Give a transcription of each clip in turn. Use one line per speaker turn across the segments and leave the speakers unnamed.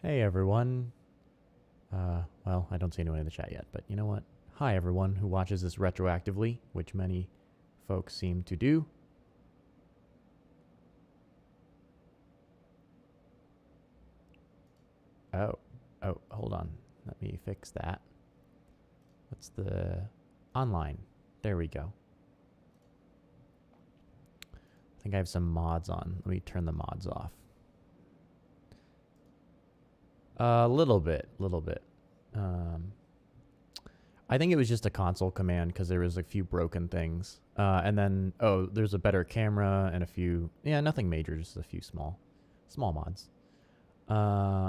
Hey everyone. Well, I don't see anyone in the chat yet, but you know what? Hi everyone who watches this retroactively, which many folks seem to do. Oh, hold on. Let me fix that. What's the online? There we go. I think I have some mods on. Let me turn the mods off. A little bit. I think it was just a console command because there was a few broken things. And then, there's a better camera and a few, nothing major, just a few small mods.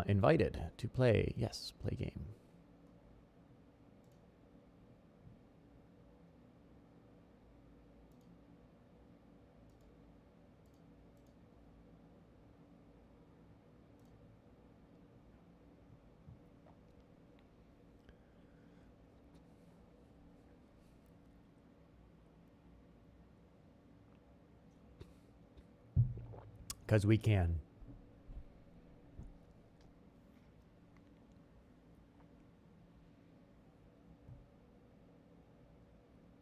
Invited to play. Yes, play game. Because we can.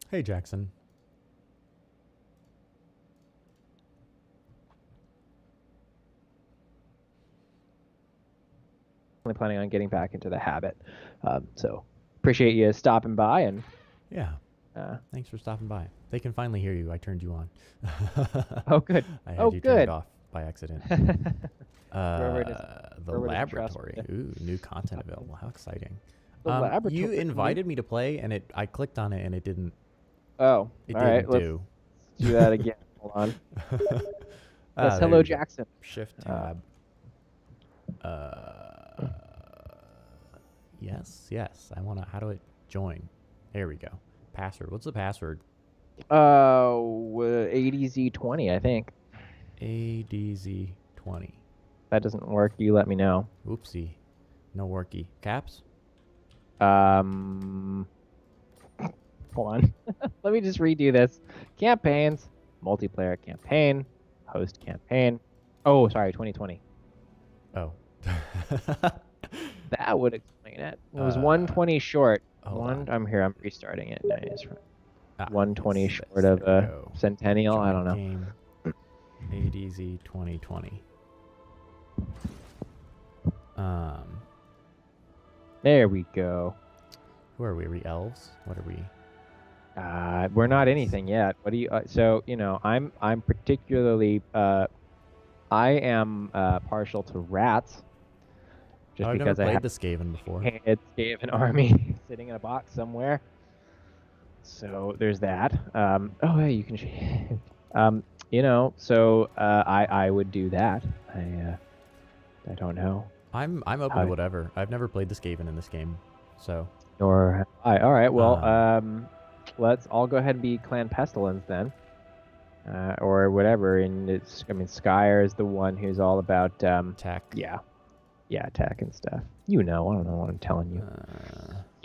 Hey, Jackson.
Planning on getting back into the habit. So appreciate you stopping by. And
yeah, thanks for stopping by. They can finally hear you. I turned you on.
Oh, good.
I had you turned off by accident.
The
laboratory. Ooh, new content available. How exciting.
The laboratory.
You invited me to play, and I clicked on it, and it didn't.
Oh,
it
all
didn't
right.
do.
Let's do that again. Hold on. Yes, hello, Jackson.
Shift tab. Yes. I wanna. How do I join? There we go. Password. What's the password?
ADZ20, I think.
ADZ20.
That doesn't work. You let me know.
Oopsie. No worky. Caps?
Hold on. Let me just redo this. Campaigns. Multiplayer campaign. Host campaign. Oh, sorry, 2020.
Oh.
That would explain it. It was 120 short. I'm here. I'm restarting it. Nice. 120 short of a centennial.
Join
I don't know.
Game ADZ 2020.
There we go.
Who are we? Are we elves? What are we?
We're not anything yet. What do you? So I'm particularly. I am partial to rats.
Just because I've never played the Skaven before.
It's Skaven army sitting in a box somewhere. So there's that. Oh, hey, you can. So I would do that. I don't know.
I'm open to whatever. I've never played the Skaven in this game, so.
All right. Well, let's all go ahead and be Clan Pestilence then, or whatever. And Skyer is the one who's all about
tech.
Yeah, tech and stuff. I don't know what I'm telling you.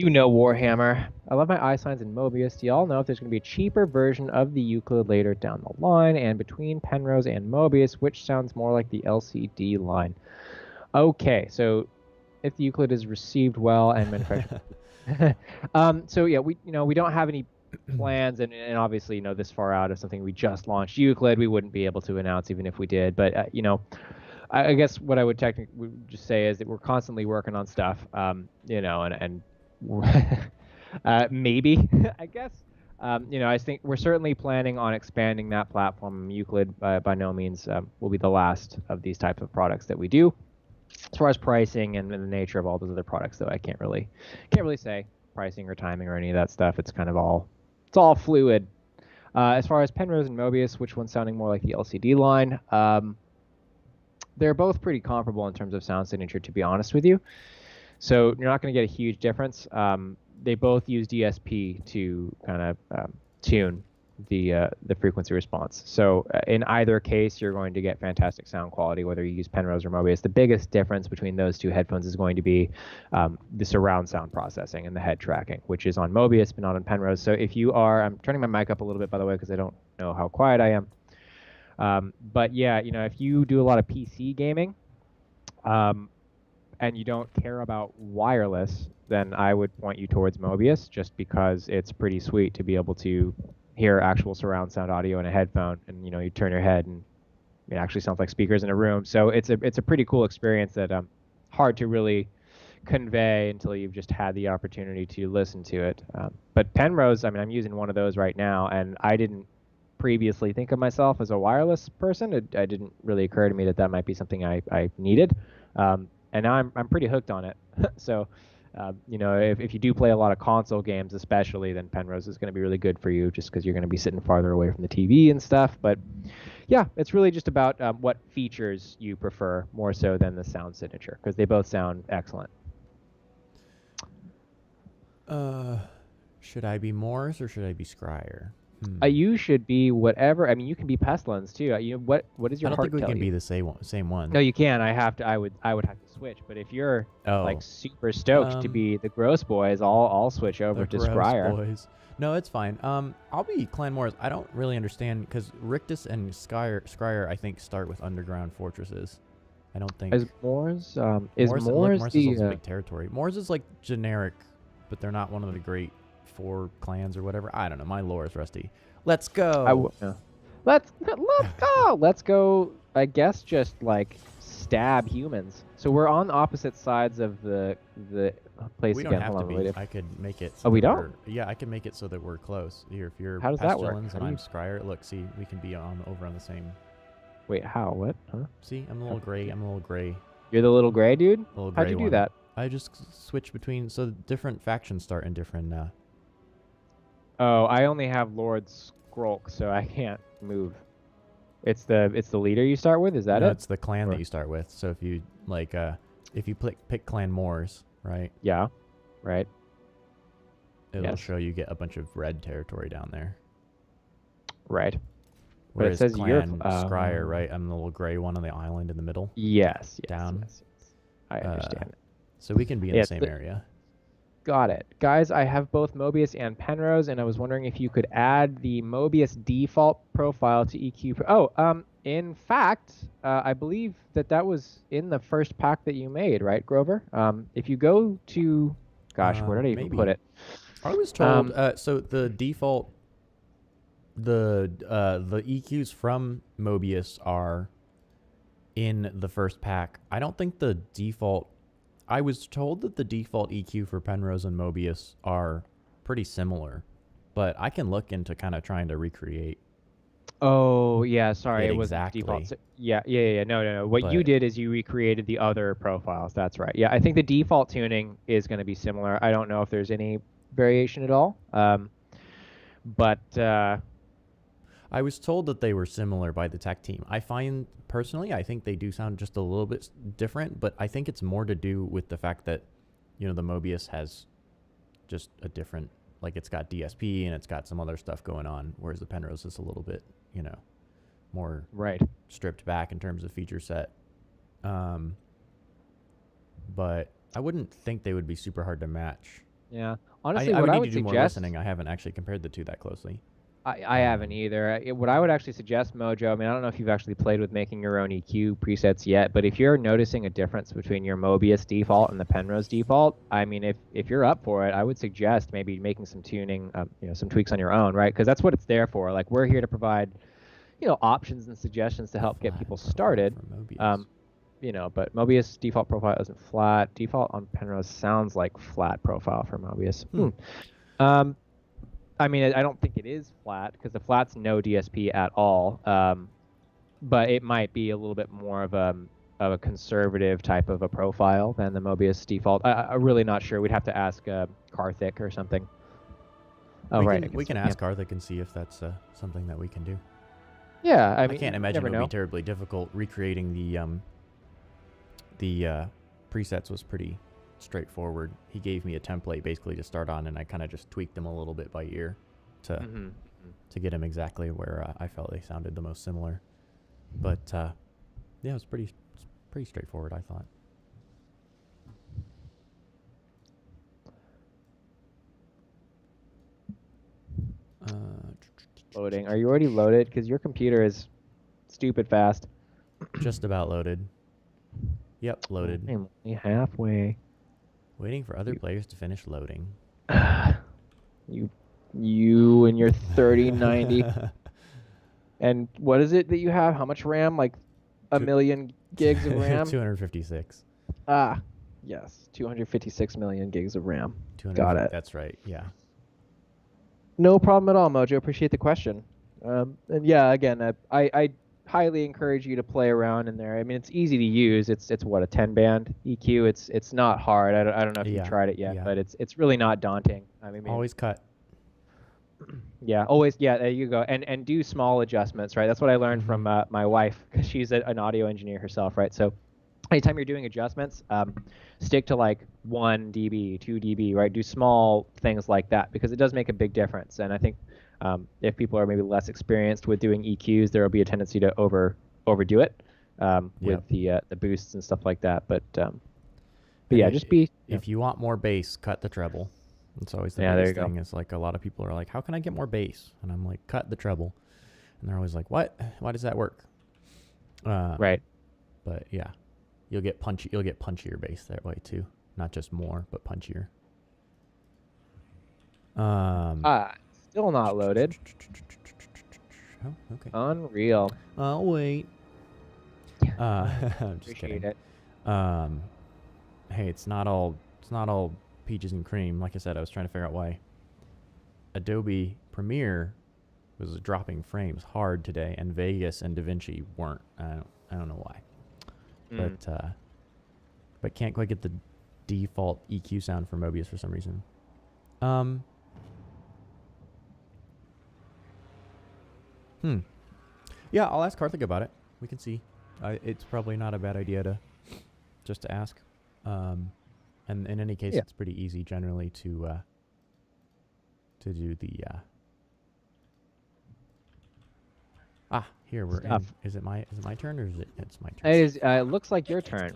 Warhammer. I love my eye signs in Mobius. Do y'all know if there's going to be a cheaper version of the Euclid later down the line? And between Penrose and Mobius, which sounds more like the LCD line? Okay, so if the Euclid is received well and manufactured. So yeah, we don't have any plans, and obviously this far out of something we just launched Euclid, we wouldn't be able to announce even if we did. But I guess what I would technically just say is that we're constantly working on stuff, and maybe, I guess. I think we're certainly planning on expanding that platform. Euclid, by no means, will be the last of these types of products that we do. As far as pricing and the nature of all those other products, though, I can't really say pricing or timing or any of that stuff. It's kind of all fluid. As far as Penrose and Mobius, which one's sounding more like the LCD line? They're both pretty comparable in terms of sound signature, to be honest with you. So you're not going to get a huge difference. They both use DSP to kind of tune the frequency response. So in either case, you're going to get fantastic sound quality, whether you use Penrose or Mobius. The biggest difference between those two headphones is going to be the surround sound processing and the head tracking, which is on Mobius but not on Penrose. So if you are, I'm turning my mic up a little bit, by the way, because I don't know how quiet I am. But yeah, if you do a lot of PC gaming, and you don't care about wireless, then I would point you towards Mobius, just because it's pretty sweet to be able to hear actual surround sound audio in a headphone, and you turn your head and it actually sounds like speakers in a room. So it's a pretty cool experience that hard to really convey until you've just had the opportunity to listen to it. But Penrose, I mean, I'm using one of those right now, and I didn't previously think of myself as a wireless person. It didn't really occur to me that might be something I needed. And now I'm pretty hooked on it. So, if you do play a lot of console games, especially, then Penrose is going to be really good for you, just because you're going to be sitting farther away from the TV and stuff. But yeah, it's really just about what features you prefer more so than the sound signature, because they both sound excellent.
Should I be Morse or should I be Scryer?
You should be whatever. I mean, you can be Pestilence too. What does your
I don't
heart
think we
tell
can
you?
be the same one.
No, you can. I would have to switch. But if you're like super stoked to be the Gross Boys, I'll switch over to Scryer.
Boys. No, it's fine. I'll be Clan Morse. I don't really understand, because Rictus and Scryer I think start with underground fortresses. I don't think.
Is Morse
Morse
the
is also big territory. Morse is like generic, but they're not one of the great 4 clans or whatever. I don't know. My lore is rusty. Let's go.
Let's go. Let's go. I guess just like stab humans. So we're on opposite sides of the place
we
again.
don't have to be. I could make it.
So we don't.
Yeah, I can make it so that we're close. Here, if you're
How does that work?
and I'm Scryer, look, see, we can be over on the same.
Wait, how? What? Huh?
See, I'm a little gray.
You're the little gray dude?
How'd
you do that?
I just switch between, so different factions start in different.
Oh, I only have Lord Skrulk, so I can't move. It's the leader you start with. Is that it?
It's the clan that you start with. So if you pick Clan Morse, right?
Yeah, right.
It'll show you get a bunch of red territory down there.
Right.
Whereas
but it says
Clan
you're
Scryer, right? I'm the little gray one on the island in the middle.
Yes.
Down.
Yes. I understand it.
So we can be in the same area.
Got it. Guys, I have both Mobius and Penrose, and I was wondering if you could add the Mobius default profile to EQ. In fact, I believe that was in the first pack that you made, right, Grover? If you go to, where did I even put it?
I was told, so the default, the EQs from Mobius are in the first pack. I don't think the default, I was told that the default EQ for Penrose and Mobius are pretty similar, but I can look into kind of trying to recreate.
Oh, yeah, sorry, it was
exactly.
default. Yeah, no. What you did is you recreated the other profiles. That's right. Yeah, I think the default tuning is going to be similar. I don't know if there's any variation at all. But
I was told that they were similar by the tech team. I think they do sound just a little bit different, but I think it's more to do with the fact that, the Mobius has just a different, like, it's got DSP and it's got some other stuff going on, whereas the Penrose is a little bit, more stripped back in terms of feature set. But I wouldn't think they would be super hard to match.
Yeah. Honestly,
I
what
would
I
need
would
to do more
suggest,
listening. I haven't actually compared the two that closely.
I haven't either. What I would actually suggest, Mojo, I mean, I don't know if you've actually played with making your own EQ presets yet, but if you're noticing a difference between your Mobius default and the Penrose default, I mean, if you're up for it, I would suggest maybe making some tuning, some tweaks on your own, right? Because that's what it's there for. Like, we're here to provide, options and suggestions to help get people started. But Mobius default profile isn't flat. Default on Penrose sounds like flat profile for Mobius. I mean, I don't think it is flat, because the flat's no DSP at all. But it might be a little bit more of a conservative type of a profile than the Mobius default. I'm really not sure. We'd have to ask Karthik or something.
We can ask Karthik and see if that's something that we can do.
Yeah, I
mean, I can't imagine it would be terribly difficult. Recreating the presets was pretty straightforward. He gave me a template basically to start on, and I kind of just tweaked them a little bit by ear to get him exactly where I felt they sounded the most similar. But yeah, it was pretty straightforward, I thought.
Loading. Are you already loaded? Because your computer is stupid fast.
Just about loaded. Yep, loaded.
I'm only halfway.
Waiting for other players to finish loading.
You and your 3090. And what is it that you have? How much RAM? Like a million gigs of RAM?
256.
Ah, yes. 256 million gigs of RAM.
200,
Got it.
That's right, yeah.
No problem at all, Mojo. Appreciate the question. And yeah, again, I highly encourage you to play around in there. I mean, it's easy to use. It's what, a 10-band EQ. It's not hard. I don't know if you've tried it yet, but it's really not daunting. I mean,
always cut.
Yeah, always. Yeah, there you go. And do small adjustments, right? That's what I learned from my wife, because she's an audio engineer herself, right? So anytime you're doing adjustments, stick to like 1 dB, 2 dB, right? Do small things like that, because it does make a big difference. And I think if people are maybe less experienced with doing EQs, there will be a tendency to overdo it with the boosts and stuff like that. But yeah, just be.
If you want more bass, cut the treble. It's always the biggest thing. Is like a lot of people are like, "How can I get more bass?" And I'm like, "Cut the treble," and they're always like, "What? Why does that work?"
Right.
But yeah, you'll get punchier bass that way too. Not just more, but punchier.
Still not loaded.
Oh, okay.
Unreal.
I'll wait. I'm just kidding.
It.
Hey, it's not all peaches and cream. Like I said, I was trying to figure out why Adobe Premiere was dropping frames hard today, and Vegas and DaVinci weren't. I don't know why, but can't quite get the default EQ sound for Mobius for some reason. Yeah, I'll ask Karthik about it. We can see. It's probably not a bad idea to ask. And in any case, it's pretty easy generally to do the. Here we're in. Is it my turn or is it? It's my turn.
It is. It looks like your turn.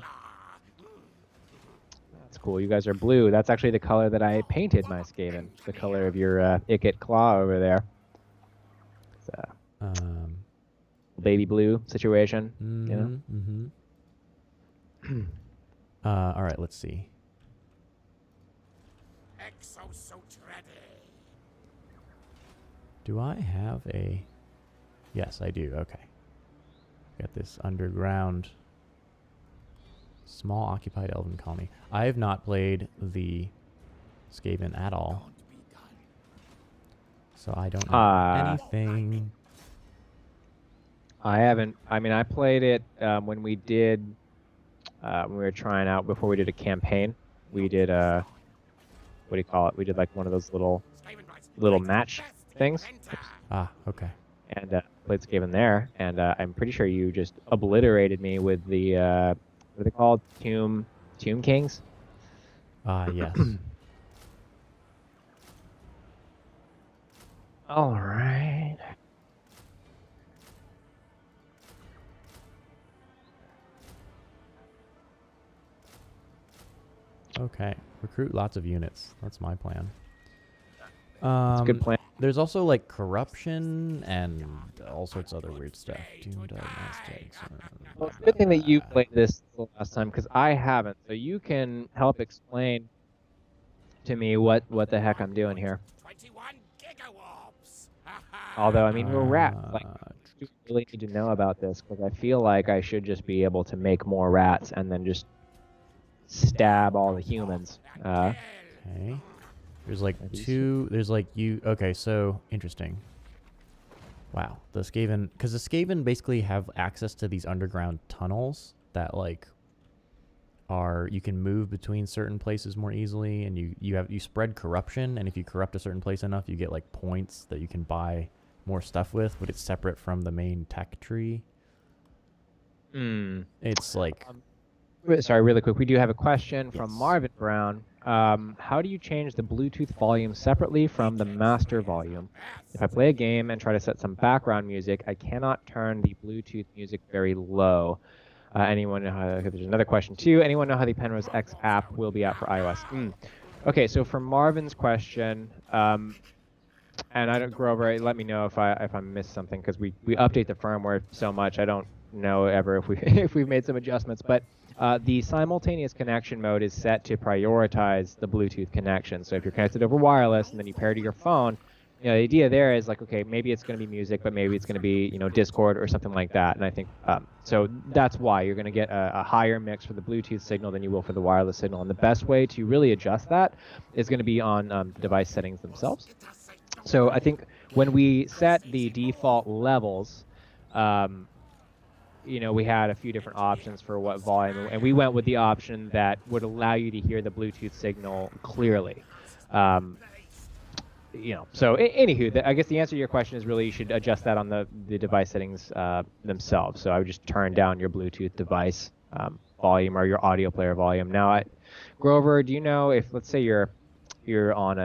That's cool. You guys are blue. That's actually the color that I painted my Skaven. The color of your Icket claw over there. It's baby blue situation.
All right. Let's see. Do I have a... Yes, I do. Okay. Got this underground small occupied elven colony. I have not played the Skaven at all. So I don't know anything.
I haven't... I mean, I played it when we did... when we were trying out, before we did a campaign. We did what do you call it? We did like one of those little match things.
Okay.
And played Skaven there, and I'm pretty sure you just obliterated me with the what are they called? Tomb Kings.
Yes.
All right.
Okay. Recruit lots of units. That's my plan.
That's a good plan.
There's also like corruption and all sorts of other weird stuff.
Well, it's a good thing that you played this the last time, because I haven't. So you can help explain to me what the heck I'm doing here.
21 gigawatts.
Although, I mean, we're rats. Like, you really need to know about this, because I feel like I should just be able to make more rats and then just stab all the humans.
Okay. There's like two. There's like you. Okay, so interesting. Wow, the Skaven, because the Skaven basically have access to these underground tunnels that like you can move between certain places more easily, and you spread corruption, and if you corrupt a certain place enough, you get like points that you can buy more stuff with, but it's separate from the main tech tree. It's like.
Sorry, really quick. We do have a question from Marvin Brown. How do you change the Bluetooth volume separately from the master volume? If I play a game and try to set some background music, I cannot turn the Bluetooth music very low. Anyone know how... There's another question, too. Anyone know how the Penrose X app will be out for iOS? Okay, so for Marvin's question, and I don't, Grover, let me know if I missed something, because we update the firmware so much, I don't know ever if we've made some adjustments. But The simultaneous connection mode is set to prioritize the Bluetooth connection. So if you're connected over wireless and then you pair to your phone, the idea there is like, okay, maybe it's going to be music, but maybe it's going to be, Discord or something like that. And I think, so that's why you're going to get a higher mix for the Bluetooth signal than you will for the wireless signal. And the best way to really adjust that is going to be on the device settings themselves. So I think when we set the default levels, we had a few different options for what volume, and we went with the option that would allow you to hear the Bluetooth signal clearly. So anywho, I guess the answer to your question is really you should adjust that on the device settings themselves. So I would just turn down your Bluetooth device volume or your audio player volume. Now, Grover, do you know if, let's say you're on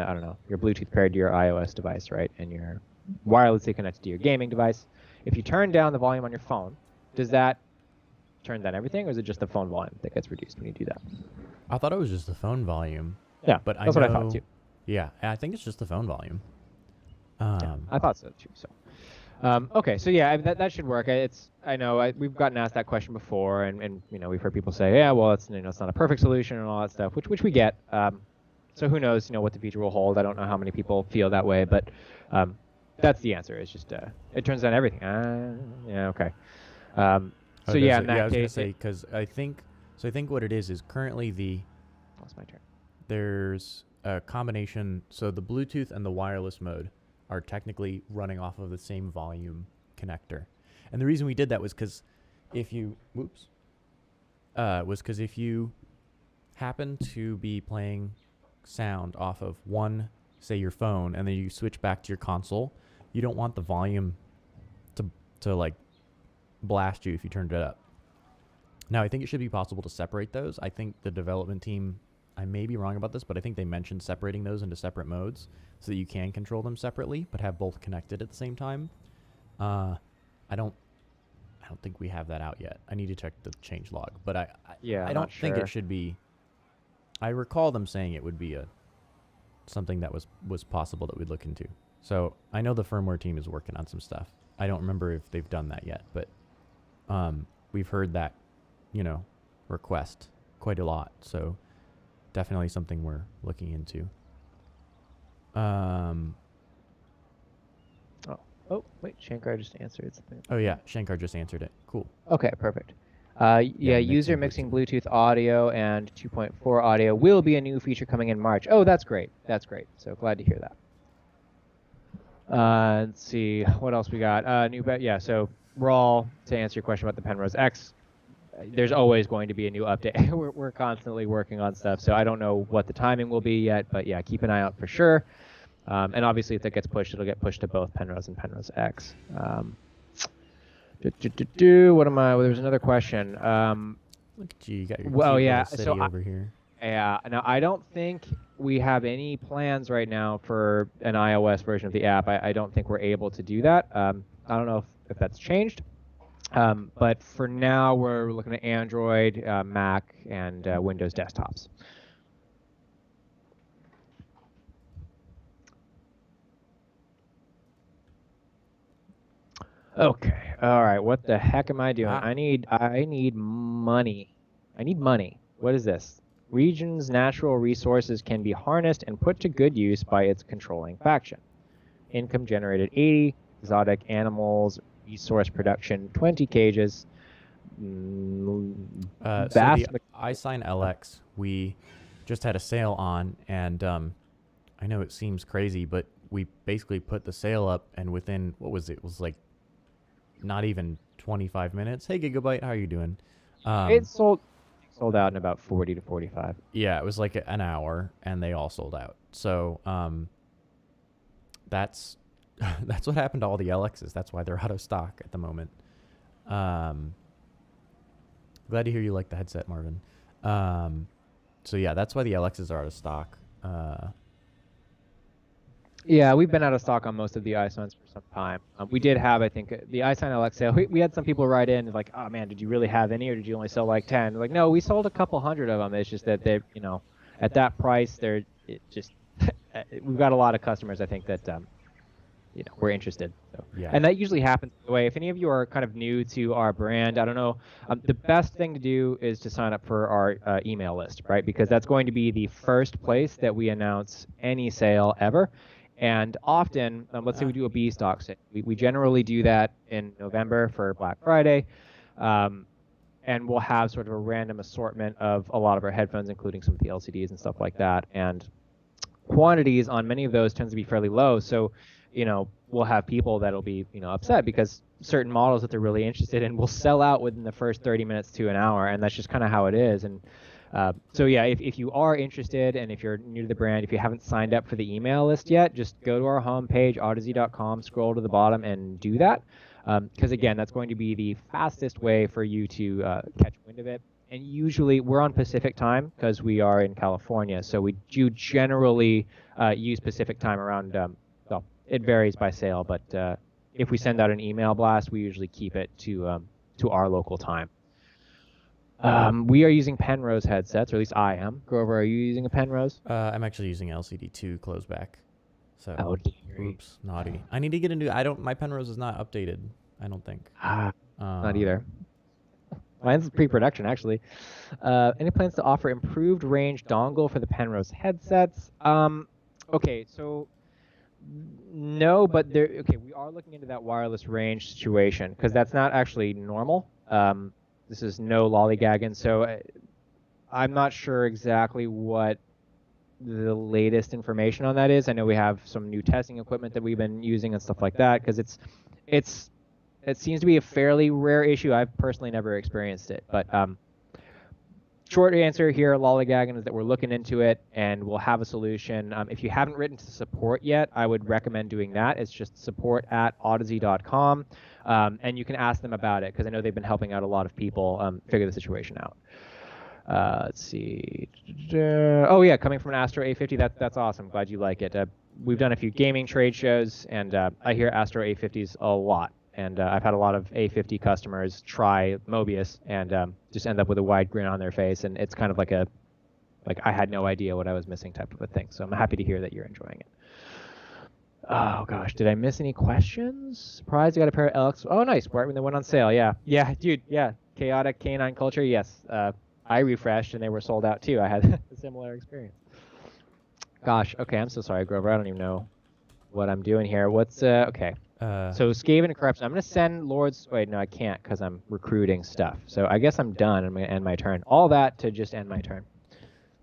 your Bluetooth paired to your iOS device, right, and you're wirelessly connected to your gaming device, if you turn down the volume on your phone, does that turn down everything, or is it just the phone volume that gets reduced when you do that?
I thought it was just the phone volume.
Yeah,
but
that's what I thought too.
Yeah, I think it's just the phone volume.
Yeah, I thought so too. So, okay, so yeah, that should work. I know we've gotten asked that question before, and we've heard people say, yeah, well, it's not a perfect solution and all that stuff, which we get. So who knows, what the future will hold. I don't know how many people feel that way, but that's the answer. It's just it turns down everything. Yeah, okay. So yeah, in that
I was
case,
gonna say because I think what it is currently
that's my turn.
There's a combination. So the Bluetooth and the wireless mode are technically running off of the same volume connector, and the reason we did that was because if you happen to be playing sound off of one, say your phone, and then you switch back to your console, you don't want the volume to like blast you if you turned it up. Now, I think it should be possible to separate those. I think the development team, I may be wrong about this, but I think they mentioned separating those into separate modes so that you can control them separately but have both connected at the same time. I don't think we have that out yet. I need to check the change log, but I don't think it should be. I recall them saying it would be something that was possible that we'd look into. So I know the firmware team is working on some stuff. I don't remember if they've done that yet, but we've heard that, request quite a lot. So definitely something we're looking into.
Oh, wait, Shankar just answered something.
Oh yeah, Shankar just answered it. Cool.
Okay, perfect. User mixing Bluetooth audio and 2.4 audio will be a new feature coming in March. Oh, that's great. That's great. So glad to hear that. Let's see what else we got. So Rawl, to answer your question about the Penrose X, there's always going to be a new update. we're constantly working on stuff, so I don't know what the timing will be yet, but yeah, keep an eye out for sure. And obviously, if that gets pushed, it'll get pushed to both Penrose and Penrose X. What am I? Well, there's another question.
Look at you got your little city over here.
Yeah. Now, I don't think we have any plans right now for an iOS version of the app. I don't think we're able to do that. I don't know if that's changed. But for now, we're looking at Android, Mac, and Windows desktops. Okay. All right. What the heck am I doing? I need money. I need money. What is this? Region's natural resources can be harnessed and put to good use by its controlling faction. Income generated 80. Exotic animals. Resource production 20 cages.
So the iSign LX, we just had a sale on, and I know it seems crazy, but we basically put the sale up, and within, what was it? It was like not even 25 minutes. Hey, Gigabyte, how are you doing?
It sold out in about 40 to 45.
Yeah, it was like an hour, and they all sold out. So that's what happened to all the LXs. That's why they're out of stock at the moment. Glad to hear you like the headset, Marvin. So yeah, that's why the LXs are out of stock.
Yeah, we've been out of stock on most of the iSigns for some time. We did have, I think, the iSign LX sale. We had some people write in like, oh man, did you really have any, or did you only sell like 10? Like, no, we sold a couple hundred of them. It's just that they, at that price, we've got a lot of customers, I think, that we're interested. So.
Yeah.
And that usually happens the way. If any of you are kind of new to our brand, I don't know, the best thing to do is to sign up for our email list, right? Because that's going to be the first place that we announce any sale ever. And often, let's say we do a B stock sale. We generally do that in November for Black Friday. And we'll have sort of a random assortment of a lot of our headphones, including some of the LCDs and stuff like that. And quantities on many of those tends to be fairly low. So, we'll have people that'll be, upset because certain models that they're really interested in will sell out within the first 30 minutes to an hour. And that's just kind of how it is. And so yeah, if you are interested and if you're new to the brand, if you haven't signed up for the email list yet, just go to our homepage, audeze.com, scroll to the bottom and do that. Because again, that's going to be the fastest way for you to catch wind of it. And usually we're on Pacific time because we are in California. So we do generally use Pacific time around, well, it varies by sale, but if we send out an email blast, we usually keep it to our local time. We are using Penrose headsets, or at least I am. Grover, are you using a Penrose?
I'm actually using LCD2 closeback. So,
Oh,
oops, naughty. I need to get into. My Penrose is not updated. I don't think.
Not either. Mine's pre-production, actually. Any plans to offer improved range dongle for the Penrose headsets? Okay, so no, but we are looking into that wireless range situation because that's not actually normal. This is no lollygagging, so I'm not sure exactly what the latest information on that is. I know we have some new testing equipment that we've been using and stuff like that because it seems to be a fairly rare issue. I've personally never experienced it, but short answer here, lollygagging, is that we're looking into it and we'll have a solution. If you haven't written to support yet, I would recommend doing that. It's just support@audeze.com, and you can ask them about it because I know they've been helping out a lot of people figure the situation out. Let's see. Oh yeah, coming from an Astro A50, that's awesome. Glad you like it. We've done a few gaming trade shows, and I hear Astro A50s a lot. And I've had a lot of A50 customers try Mobius and just end up with a wide grin on their face, and it's kind of like I had no idea what I was missing type of a thing. So I'm happy to hear that you're enjoying it. Oh gosh, did I miss any questions? Surprised I got a pair of LX. Oh nice, right when they went on sale. Yeah, dude, yeah. Chaotic Canine Culture, yes. I refreshed and they were sold out too. I had a similar experience. Gosh, okay, I'm so sorry, Grover. I don't even know what I'm doing here. What's okay? So Skaven and Corruption. I'm gonna send Lords. Wait, no, I can't because I'm recruiting stuff. So I guess I'm done. I'm gonna end my turn. All that to just end my turn.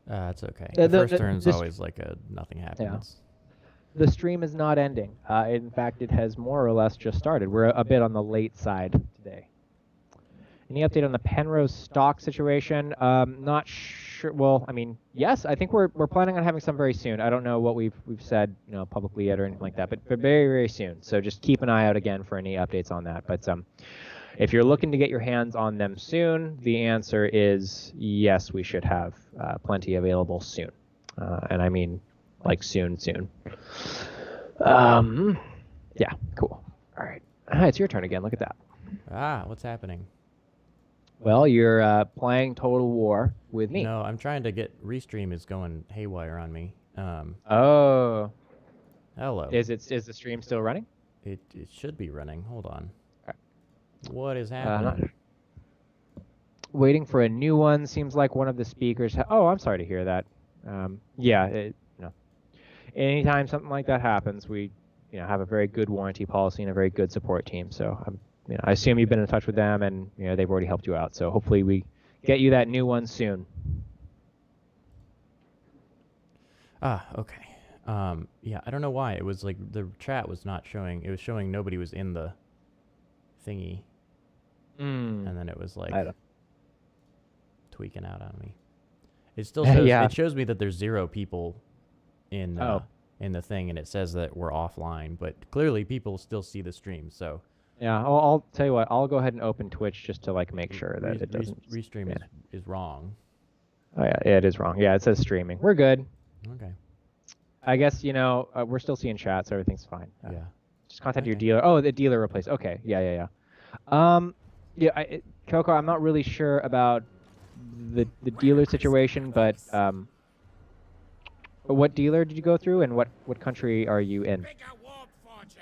It's okay. The first turn's always like nothing happens.
Yeah. The stream is not ending. In fact, it has more or less just started. We're a bit on the late side today. Any update on the Penrose stock situation? Not sure. Well, I mean, yes, I think we're planning on having some very soon. I don't know what we've said, publicly yet or anything like that, but very, very soon. So just keep an eye out again for any updates on that. But if you're looking to get your hands on them soon, the answer is yes, we should have plenty available soon. And I mean, like soon. Yeah, cool. All right. It's your turn again. Look at that.
What's happening?
Well, you're playing Total War with me.
No, I'm trying to get Restream is going haywire on me.
Oh.
Hello.
Is the stream still running?
It should be running. Hold on.
Okay.
What is happening?
Waiting for a new one. Seems like one of the speakers. Oh, I'm sorry to hear that. Yeah. Anytime something like that happens, we have a very good warranty policy and a very good support team. So I assume you've been in touch with them and they've already helped you out. So hopefully we get you that new one soon.
Okay. Yeah, I don't know why. It was like the chat was not showing. It was showing nobody was in the thingy. And then it was like tweaking out on me. It still shows it shows me that there's 0 people in the thing, and it says that we're offline, but clearly people still see the stream, so
yeah, I'll tell you what. I'll go ahead and open Twitch just to make sure that it doesn't.
Restream is wrong.
Oh yeah, it is wrong. Yeah, it says streaming. We're good.
Okay.
I guess we're still seeing chat, so everything's fine.
Yeah.
Just contact your dealer. Oh, the dealer replaced. Okay. Yeah. Coco, I'm not really sure about the dealer situation, but what dealer did you go through, and what country are you in?
Bigger warp forges.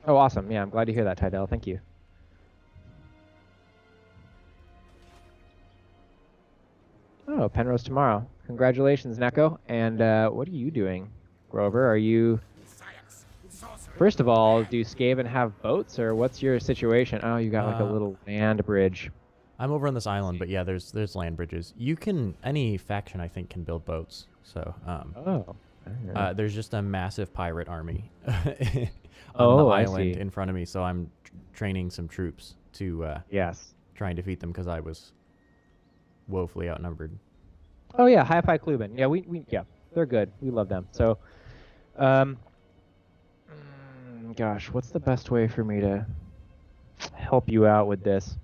Oh, awesome. Yeah, I'm glad to hear that, Tydell. Thank you. Oh, Penrose tomorrow. Congratulations, Neko. And what are you doing, Grover? Are you...
Science. Sorcery.
First of all, do Skaven have boats, or what's your situation? Oh, you got like a little land bridge.
I'm over on this island, but yeah, there's land bridges. You can, any faction I think can build boats. So
Oh.
there's just a massive pirate army on
Oh,
the
I
island
see.
in front of me. So I'm training some troops to
Yes.
try and defeat them because I was woefully outnumbered.
Oh yeah, Hi-Fi Kluben. Yeah, yeah, they're good. We love them. So, gosh, what's the best way for me to help you out with this?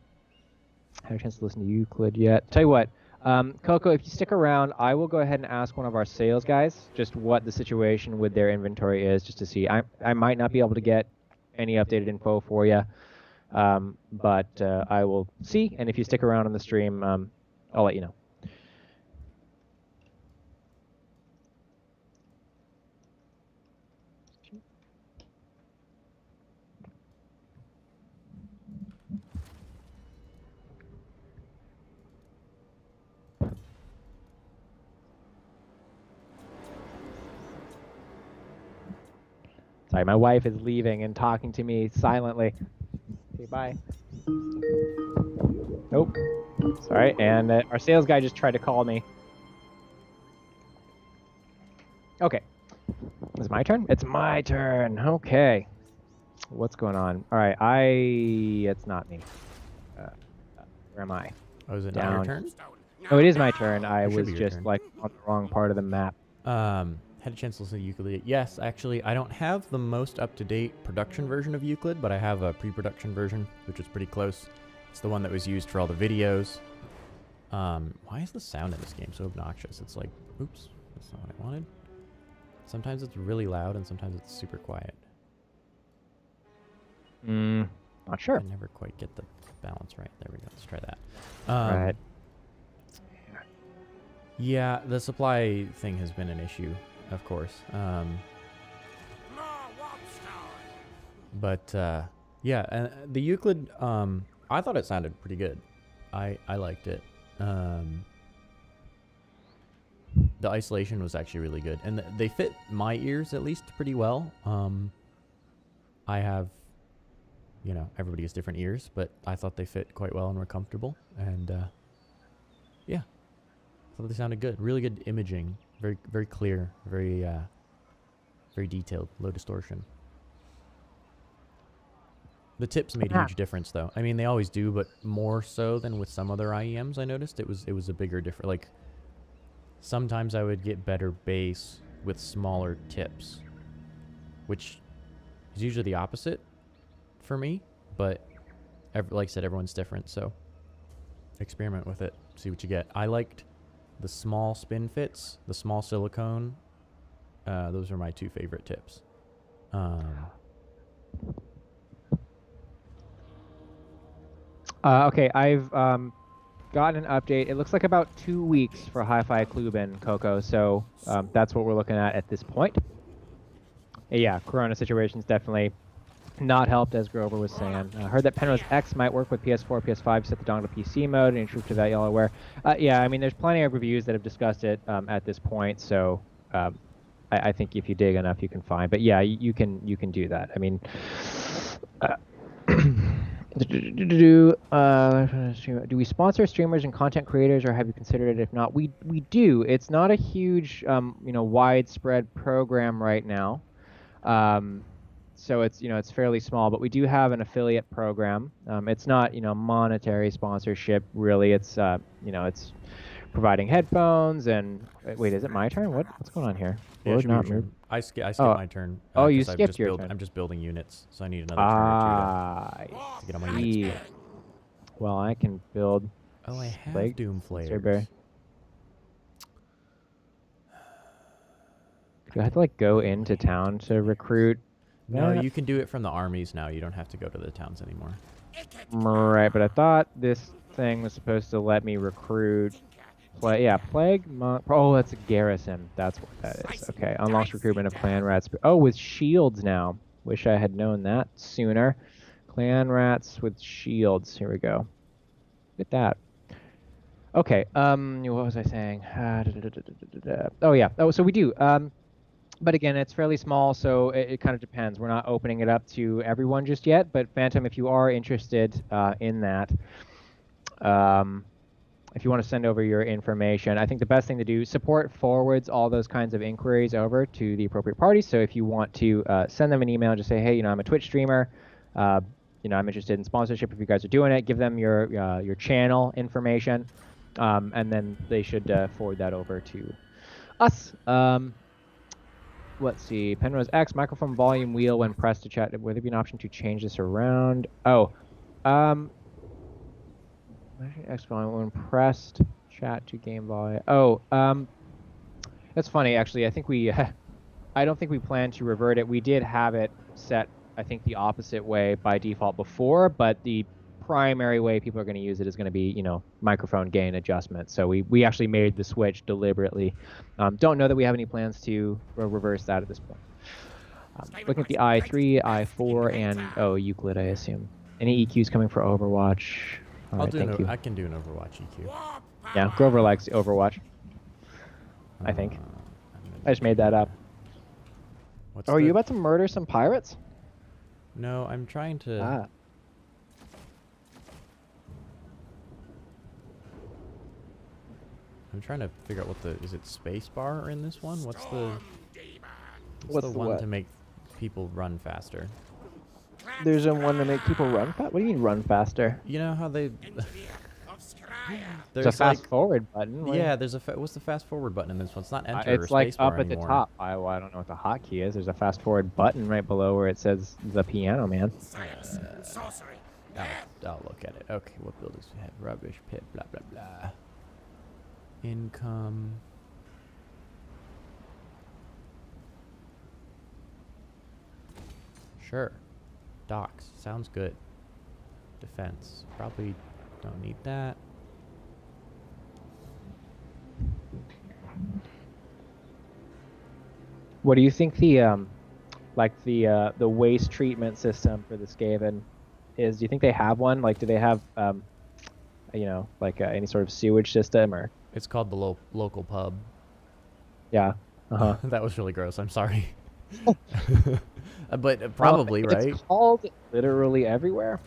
I had a chance to listen to Euclid yet. Tell you what, Coco, if you stick around, I will go ahead and ask one of our sales guys just what the situation with their inventory is, just to see. I might not be able to get any updated info for you, but I will see. And if you stick around on the stream, I'll let you know. Sorry, my wife is leaving and talking to me silently. Okay, bye. Nope. Sorry, and our sales guy just tried to call me. Okay. Is it my turn? It's my turn. Okay. What's going on? All right, it's not me. Where am I?
Oh, is it not your turn?
Oh, it is my turn. I
It should
was
be your
just
turn.
like on the wrong part of the map.
Had a chance to listen to Euclid. Yes, actually, I don't have the most up-to-date production version of Euclid, but I have a pre-production version, which is pretty close. It's the one that was used for all the videos. Why is the sound in this game so obnoxious? It's like, oops, that's not what I wanted. Sometimes it's really loud, and sometimes it's super quiet.
Not sure.
I never quite get the balance right. There we go. Let's try that.
Right.
Yeah, the supply thing has been an issue, of course.
More warpstone.
But yeah, and the Euclid, I thought it sounded pretty good. I liked it. The isolation was actually really good, and they fit my ears at least pretty well. I have, everybody has different ears, but I thought they fit quite well and were comfortable. And yeah, I thought they sounded good. Really good imaging, very very clear, very very detailed, low distortion. The tips made a huge difference, though. I mean, they always do, but more so than with some other IEMs. I noticed it was a bigger difference. Like, sometimes I would get better bass with smaller tips, which is usually the opposite for me. But like I said, everyone's different, so experiment with it, see what you get. I liked the small spin fits, the small silicone. Those are my two favorite tips.
Okay, I've gotten an update. It looks like about 2 weeks for Hi-Fi Kluben, Coco, so that's what we're looking at this point. Yeah, Corona situation's definitely not helped, as Grover was saying. Heard that Penrose X might work with PS4, PS5, set the dongle to PC mode, and truth to that, y'all are aware. Yeah, I mean, there's plenty of reviews that have discussed it at this point, so I think if you dig enough, you can find. But yeah, you can do that. I mean, do we sponsor streamers and content creators, or have you considered it? If not, we do. It's not a huge widespread program right now, so it's fairly small. But we do have an affiliate program. It's not monetary sponsorship really. It's it's providing headphones and wait, is it my turn? What's going on here?
Yeah,
Would not move.
I skipped my turn.
Oh, you
'cause
skipped your turn.
I'm just building units, so I need another turn or two
I
to get on my
see.
units.
Well, I can build.
Oh, I have
Plague
Doom Flares.
Strawberry. Do I have to like go into town to recruit?
No,
Yeah.
you can do it from the armies now. You don't have to go to the towns anymore.
Right, but I thought this thing was supposed to let me recruit. Plague Monk. Oh, that's a garrison. That's what that is. Okay, unlocks recruitment of clan rats. Oh, with shields now. Wish I had known that sooner. Clan rats with shields. Here we go. Look at that. Okay. What was I saying? Oh yeah. Oh, so we do. But again, it's fairly small, so it kind of depends. We're not opening it up to everyone just yet. But Phantom, if you are interested in that, if you want to send over your information, I think the best thing to do, support forwards all those kinds of inquiries over to the appropriate parties. So if you want to send them an email and just say, hey, I'm a Twitch streamer, I'm interested in sponsorship. If you guys are doing it, give them your channel information, and then they should forward that over to us. Let's see. Penrose X microphone volume wheel when pressed to chat. Will there be an option to change this around? Oh, X volume when pressed chat to game volume. Oh, that's funny actually. I think we, I don't think we plan to revert it. We did have it set, I think, the opposite way by default before, but the primary way people are going to use it is going to be, microphone gain adjustment. So we actually made the switch deliberately. Don't know that we have any plans to reverse that at this point. Looking at the i3, i4, and Euclid, I assume. Any EQs coming for Overwatch? All right, thank you.
I can do an Overwatch EQ.
Yeah, Grover likes Overwatch. I think. I just made that up. Are you about to murder some pirates?
No, I'm trying to. I'm trying to figure out is it spacebar in this one? What's the one to make people run faster?
There's a one to make people run fast? What do you mean run faster?
You know how they...
There's a fast forward button.
Yeah, there's what's the fast forward button in this one? It's not enter or
It's like up at the
anymore.
top. I don't know what the hotkey is. There's a fast forward button right below where it says the piano man.
Sorcery.
I'll look at it. Okay, what buildings we have? Rubbish pit, blah, blah, blah. Income. Sure. Docks. Sounds good. Defense. Probably don't need that.
What do you think the the waste treatment system for the Skaven is? Do you think they have one? Like, do they have any sort of sewage system or?
It's called the local pub.
Yeah. Uh-huh.
That was really gross. I'm sorry. But probably, right?
It's called literally everywhere.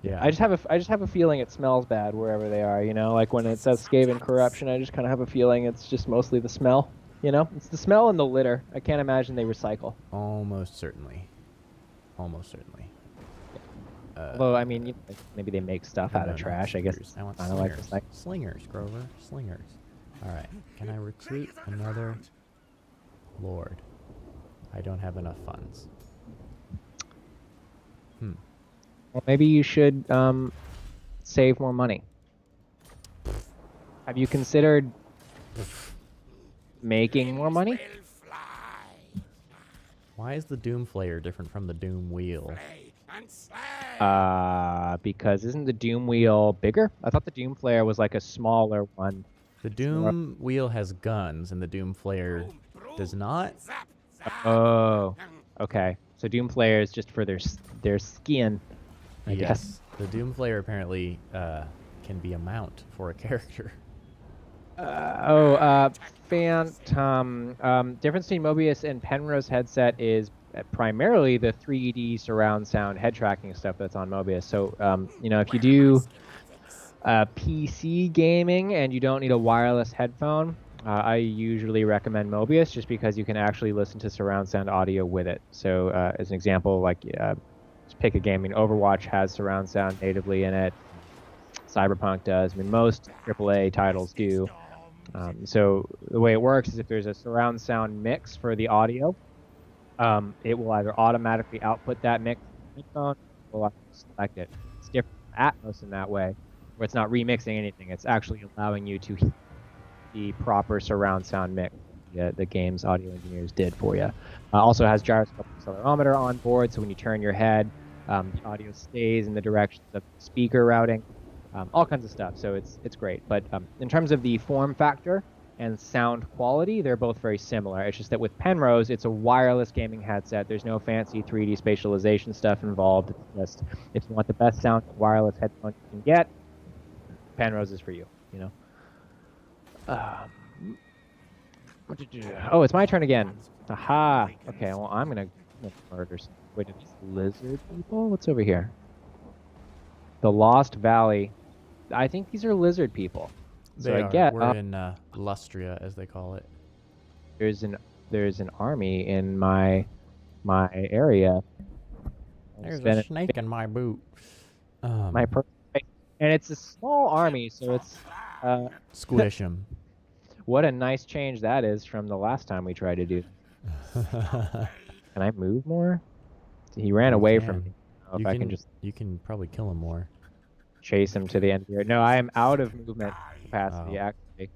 Yeah.
I just have a feeling it smells bad wherever they are. Like when it says Skaven corruption, I just kind of have a feeling it's just mostly the smell. It's the smell and the litter. I can't imagine they recycle.
Almost certainly.
Although, I mean, maybe they make stuff out of trash. I guess it's
I want
kind of like
slingers.
this.
Slingers, Grover. Slingers. All right. Can I recruit another lord? I don't have enough funds.
Well, maybe you should save more money. Have you considered making more money?
Why is the Doom Flayer different from the Doom Wheel?
Because isn't the Doom Wheel bigger? I thought the Doom Flayer was like a smaller one.
The Doom Wheel has guns, and the Doom Flayer does not.
Oh, okay. So Doom Flayer is just for their skin, I guess.
The Doom Flayer apparently can be a mount for a character.
Phantom. Difference between Mobius and Penrose headset is primarily the 3D surround sound head tracking stuff that's on Mobius. So, if you do PC gaming and you don't need a wireless headphone, I usually recommend Mobius just because you can actually listen to surround sound audio with it. So, as an example, just pick a game. I mean, Overwatch has surround sound natively in it. Cyberpunk does. I mean, most AAA titles do. So the way it works is if there's a surround sound mix for the audio, it will either automatically output that mix or will select it. It's different from Atmos in that way, where it's not remixing anything. It's actually allowing you to hear the proper surround sound mix the game's audio engineers did for you. Also has gyroscope accelerometer on board, so when you turn your head, the audio stays in the direction of speaker routing. All kinds of stuff, so it's great. But in terms of the form factor, and sound quality, they're both very similar. It's just that with Penrose, it's a wireless gaming headset. There's no fancy 3D spatialization stuff involved. It's just, if you want the best sound wireless headphone you can get, Penrose is for you, you know? Oh, it's my turn again. Aha. Okay, well, I'm gonna murder some. Wait, are these lizard people? What's over here? The Lost Valley. I think these are lizard people. So I get
we're in Lustria, as they call it.
there's an army in my area.
There's a snake in my boot.
And it's a small army, so it's
Squish him.
what a nice change that is from the last time we tried to do. Can I move more? He ran away from me. I don't know if I can just
You can probably kill him more.
chase him to the end here. No, I am out of movement capacity actually.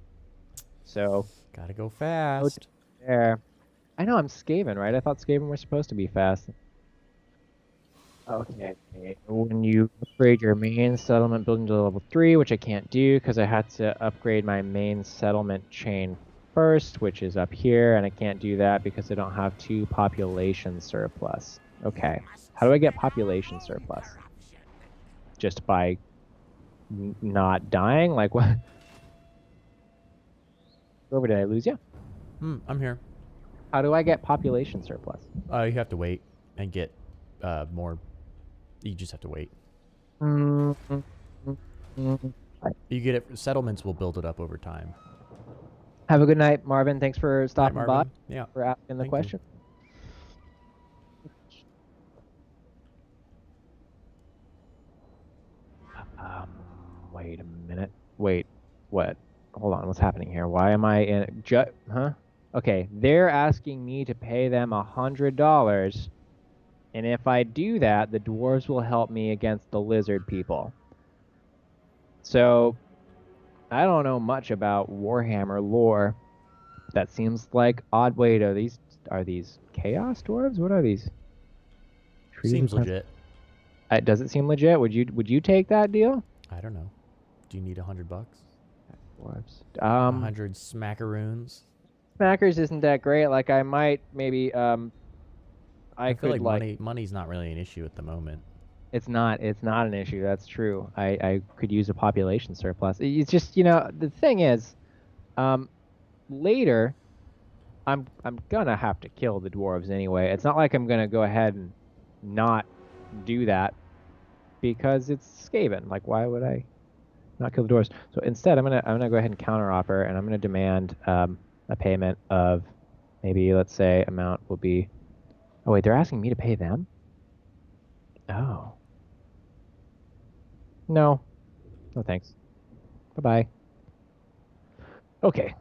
So
Gotta go fast.
there. I know I'm Skaven, right? I thought Skaven were supposed to be fast. Okay. When you upgrade your main settlement building to level 3, which I can't do because I had to upgrade my main settlement chain first, which is up here, and I can't do that because I don't have 2 population surplus. Okay. How do I get population surplus? Just by not dying? Like what? Over, did I lose you?
I'm here.
How do I get population surplus?
You have to wait and get more. You just have to wait. You get it. Settlements will build it up over time.
Have a good night, Marvin. Thanks for stopping by.
Marvin. Yeah.
For asking the
Thank you.
question. Wait a minute. Wait, what? Hold on, what's happening here? Why am I in huh? Okay, they're asking me to pay them $100, and if I do that, the dwarves will help me against the lizard people. So, I don't know much about Warhammer lore. That seems like odd. Wait, are these chaos dwarves? What are these?
Seems legit.
Does it seem legit? Would you take that deal?
I don't know. Do you need $100?
Dwarves.
100 smackaroons.
Smackers isn't that great. Like I might maybe I
feel
could
like money's not really an issue at the moment.
It's not an issue. That's true. I could use a population surplus. It's just, the thing is, later, I'm gonna have to kill the dwarves anyway. It's not like I'm gonna go ahead and not do that because it's Skaven. Like, why would I not kill the dwarves? So instead, I'm gonna go ahead and counteroffer, and I'm gonna demand a payment of maybe, let's say, amount will be. Oh wait, they're asking me to pay them. Oh. No. No thanks. Bye-bye. Okay.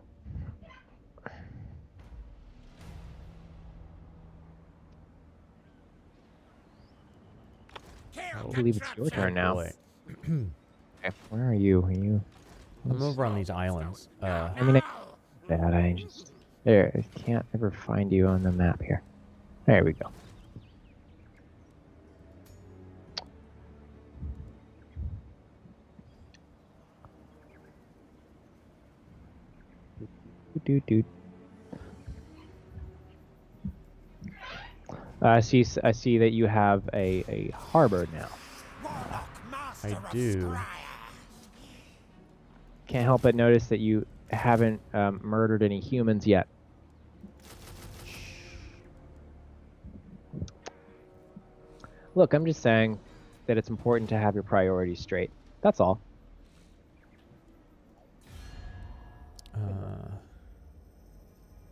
I believe it's your turn now.
Boy.
Okay, where are you? Are you?
I'm over on these islands.
I mean, I just there. I can't ever find you on the map here. There we go. I see that you have a harbor now.
I do.
Can't help but notice that you haven't murdered any humans yet. Look, I'm just saying that it's important to have your priorities straight. That's all.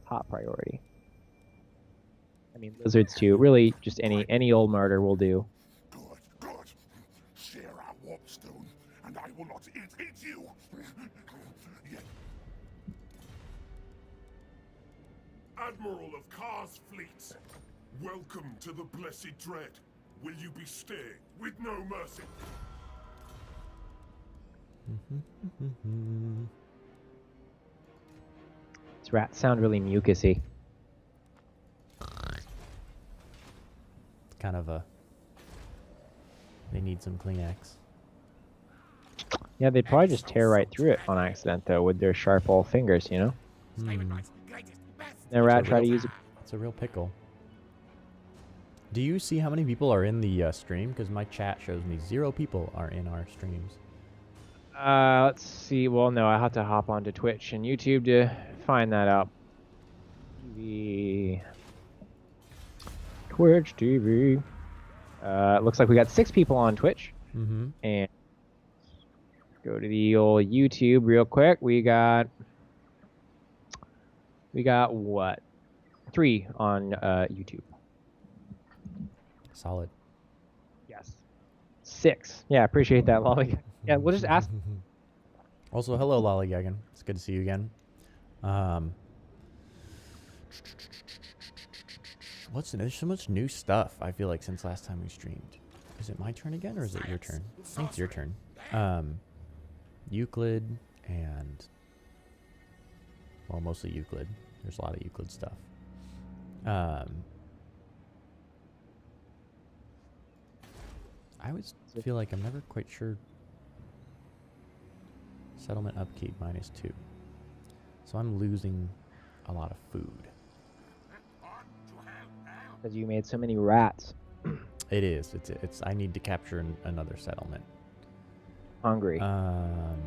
Top priority. I mean, lizards too. Really, just any old murder will do.
Good. Share our warpstone, and I will not hit you. Admiral of Kar's fleet, welcome to the Blessed Dread. Will you be staying with no mercy?
These rats sound really mucusy.
It's kind of a. They need some Kleenex.
Yeah, they'd probably just tear right through it on accident, though, with their sharp old fingers, you know? And Rat try to use it.
It's a real pickle. Do you see how many people are in the stream? Because my chat shows me 0 people are in our streams.
Let's see. Well, no, I have to hop onto Twitch and YouTube to find that out. TV. Twitch TV. It looks like we got 6 people on Twitch.
Mm-hmm.
And go to the old YouTube real quick. We got what? 3 on YouTube.
Solid.
Yes. 6. Yeah, appreciate that, Lolly. Yeah, we'll just ask.
Also, hello, Lollygaggin. It's good to see you again. There's so much new stuff, I feel like, since last time we streamed. Is it my turn again, or is it your turn? I think it's your turn. Euclid and... Well, mostly Euclid. There's a lot of Euclid stuff. I always feel like I'm never quite sure. Settlement upkeep -2. So I'm losing a lot of food.
Because you made so many rats.
It is. It's. I need to capture another settlement.
Hungry. I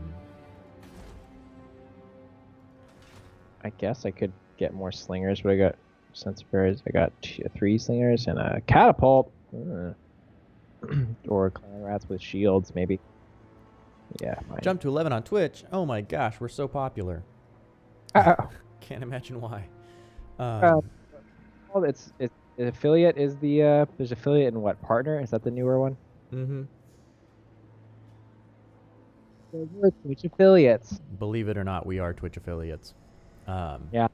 guess I could get more slingers, but I got sensibilities. I got 3 slingers and a catapult. Or clan rats with shields, maybe. Yeah.
Jump to 11 on Twitch. Oh my gosh, we're so popular. Can't imagine why.
Well, it's affiliate is the there's affiliate and what partner? Is that the newer one?
Mm-hmm.
So we're Twitch affiliates.
Believe it or not, we are Twitch affiliates.
Yeah.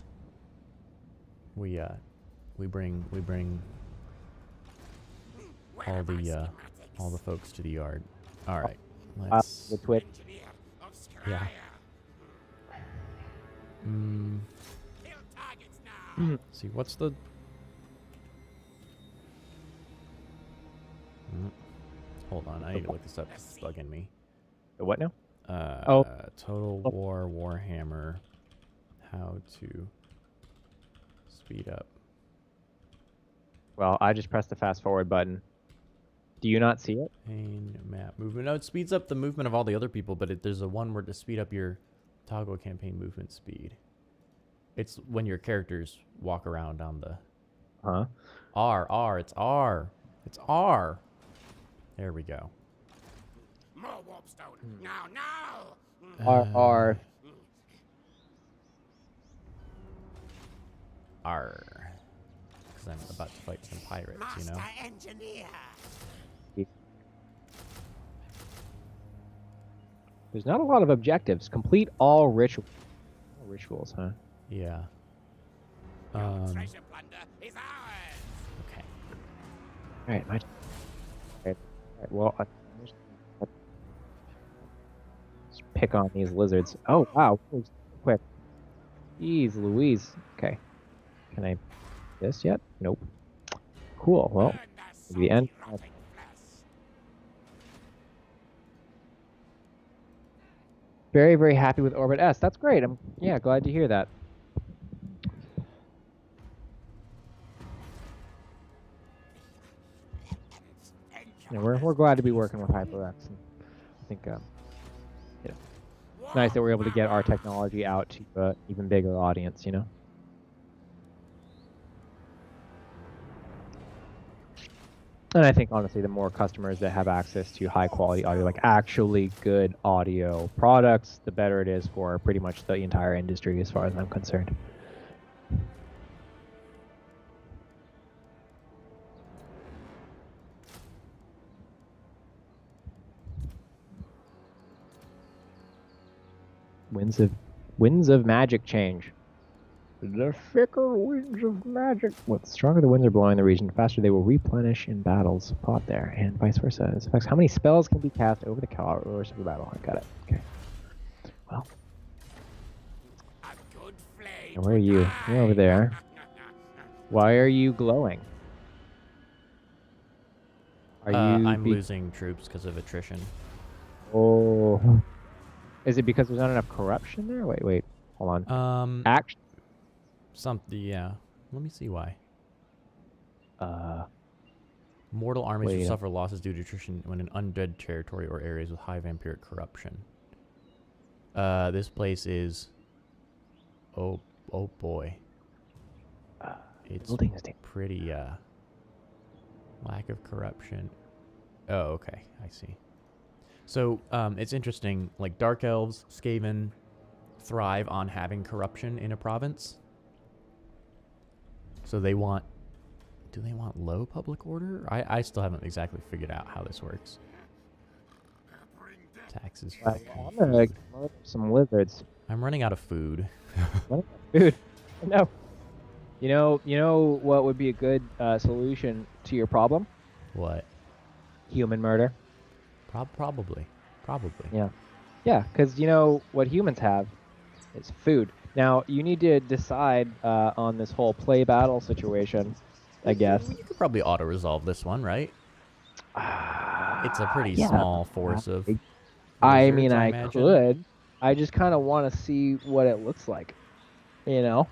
We bring all the folks to the yard. All right. Let's
The Twitch.
Yeah. See, what's the... Hold on, I need to look this up. It's bugging me.
The what now?
Total War Warhammer. How to speed up.
Well, I just pressed the fast forward button. Do you not see it?
Campaign map movement. No, it speeds up the movement of all the other people, but there's a one where to speed up your toggle campaign movement speed. It's when your characters walk around on the...
Huh?
R. It's R. It's R. There we go.
More warpstone. Now.
R.
R. Because I'm about to fight some pirates, you know?
Engineer.
There's not a lot of objectives. Complete all rituals, huh?
Yeah.
Treasure plunder is ours.
Okay.
All right, my. All right, well, let's pick on these lizards. Oh wow, quick. Jeez, Louise. Okay. Can I this yet? Nope. Cool. Well, the end. Very, very happy with Orbit S. That's great. I'm glad to hear that. Yeah, we're glad to be working with HyperX. And I think it's nice that we're able to get our technology out to an even bigger audience. You know. And I think, honestly, the more customers that have access to high-quality audio, like actually good audio products, the better it is for pretty much the entire industry, as far as I'm concerned. Winds of magic change. The thicker winds of magic. What stronger the winds are blowing in the region, the faster they will replenish in battles fought there, and vice versa. This affects how many spells can be cast over the course of the battle. I got it. Okay. Well. And where are you? You're over there. Why are you glowing? Are you?
I'm losing troops because of attrition.
Oh. Is it because there's not enough corruption there? Wait. Hold on.
Something, yeah. Let me see why.
Uh,
Mortal armies will
Wait.
suffer losses due to attrition when in undead territory or areas with high vampiric corruption. This place is... Oh boy. It's
buildings take
pretty, lack of corruption. Oh, okay. I see. So, it's interesting. Like, Dark Elves, Skaven, thrive on having corruption in a province. So they want... Do they want low public order? I still haven't exactly figured out how this works. Taxes.
I'm gonna murder some lizards.
I'm running out of food.
Food. No. You know what would be a good solution to your problem?
What?
Human murder.
Probably.
Yeah. Yeah, because you know what humans have is food. Now, you need to decide on this whole play battle situation, I guess.
You could probably auto-resolve this one, right? It's a pretty
Yeah.
small force of...
I
lizards,
mean, I
imagine.
could. I just kind of want to see what it looks like. You know?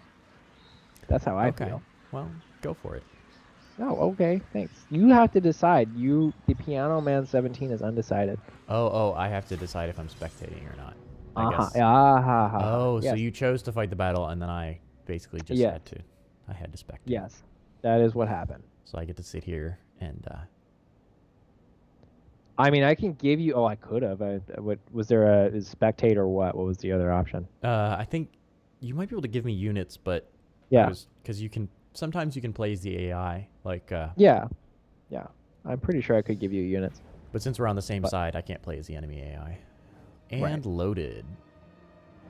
That's how I
Okay.
feel.
Well, go for it.
Oh, okay. Thanks. You have to decide. The Piano Man 17 is undecided.
Oh, I have to decide if I'm spectating or not. I guess.
Oh,
so
yes.
you chose to fight the battle, and then I basically just
Yes.
had to... I had to spectate.
Yes. That is what happened.
So I get to sit here and...
I mean, I can give you... Oh, I could have. Was there a spectate or what? What was the other option?
I think you might be able to give me units, but...
Yeah.
Because you can... Sometimes you can play as the AI, like...
Yeah. Yeah. I'm pretty sure I could give you units.
But since we're on the same side, I can't play as the enemy AI. And
Right.
loaded.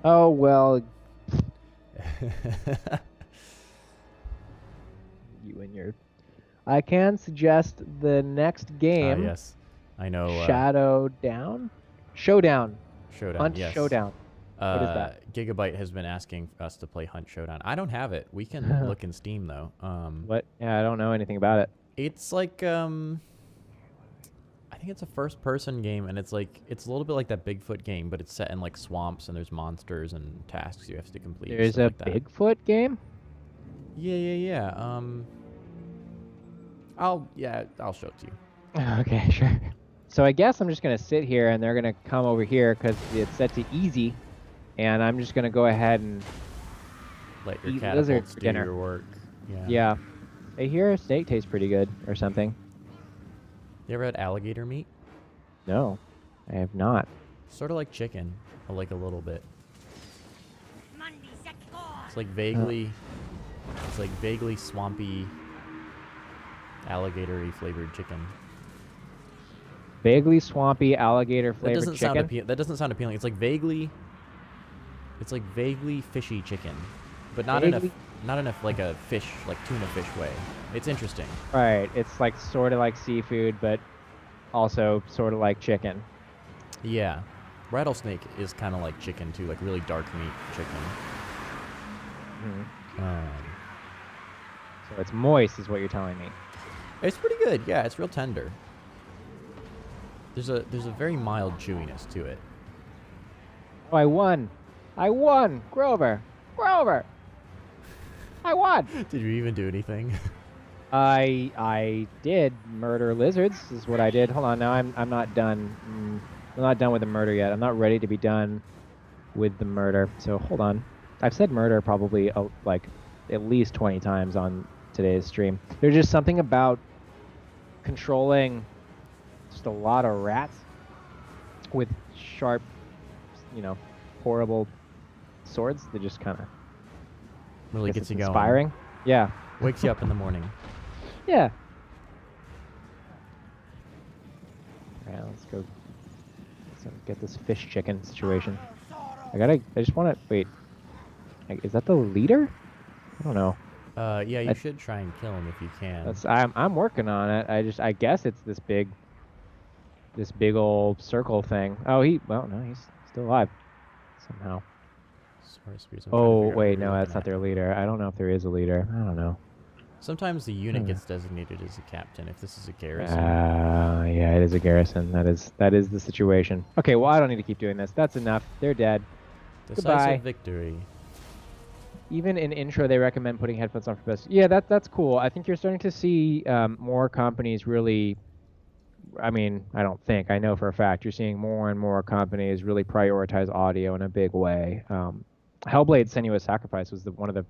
Oh, well... You and your... I can suggest the next game.
Yes. I know.
Shadow Down? Showdown.
Showdown,
Hunt
yes.
Showdown. What is that?
Gigabyte has been asking us to play Hunt Showdown. I don't have it. We can look in Steam, though.
What? Yeah, I don't know anything about it.
It's like... I think it's a first-person game, and it's a little bit like that Bigfoot game, but it's set in like swamps, and there's monsters and tasks you have to complete.
There's
stuff
a
like that.
Bigfoot game?
Yeah. I'll show it to you.
Okay, sure. So I guess I'm just going to sit here, and they're going to come over here because it's set to easy, and I'm just going to go ahead and...
Let your
Eat
catapults
lizards
do
dinner.
your work.
Yeah. I hear steak tastes pretty good or something.
You ever had alligator meat?
No, I have not.
Sort of like chicken, like a little bit. It's like vaguely swampy, alligator-y flavored chicken.
Vaguely swampy alligator flavored
That
chicken.
that doesn't sound appealing. It's like vaguely fishy chicken, but not in
Vaguely-
like a fish, like tuna fish way. It's interesting.
Right. It's like sort of like seafood, but also sort of like chicken.
Yeah, rattlesnake is kind of like chicken too, like really dark meat chicken.
Mhm. So it's moist, is what you're telling me.
It's pretty good. Yeah, it's real tender. There's a very mild chewiness to it.
Oh, I won! Grover! I won!
Did you even do anything?
I did murder lizards. Is what I did. Hold on, now I'm not done. I'm not done with the murder yet. I'm not ready to be done with the murder. So hold on. I've said murder probably like at least 20 times on today's stream. There's just something about controlling just a lot of rats with sharp, horrible swords that just kind of
Really gets you going.
inspiring. Yeah.
Wakes you up in the morning.
Yeah. Alright, let's go get this fish chicken situation. I just want to, wait. Is that the leader? I don't know.
Yeah, you should try and kill him if you can.
I'm working on it. I guess it's this big old circle thing. Oh, no, he's still alive somehow.
Sword spears. I'm trying to
Oh,
figure out
wait,
who
no,
you're
that's
looking
not
at.
their leader. I don't know if there is a leader. I don't know.
Sometimes the unit gets designated as a captain if this is a garrison.
Yeah, it is a garrison. That is the situation. Okay, well, I don't need to keep doing this. That's enough. They're dead.
Decisive
goodbye.
victory.
even in intro, they recommend putting headphones on for best. Yeah, that's cool. I think you're starting to see more companies really. I mean, I don't think, I know for a fact, you're seeing more and more companies really prioritize audio in a big way. Hellblade: Senua's Sacrifice was one of the,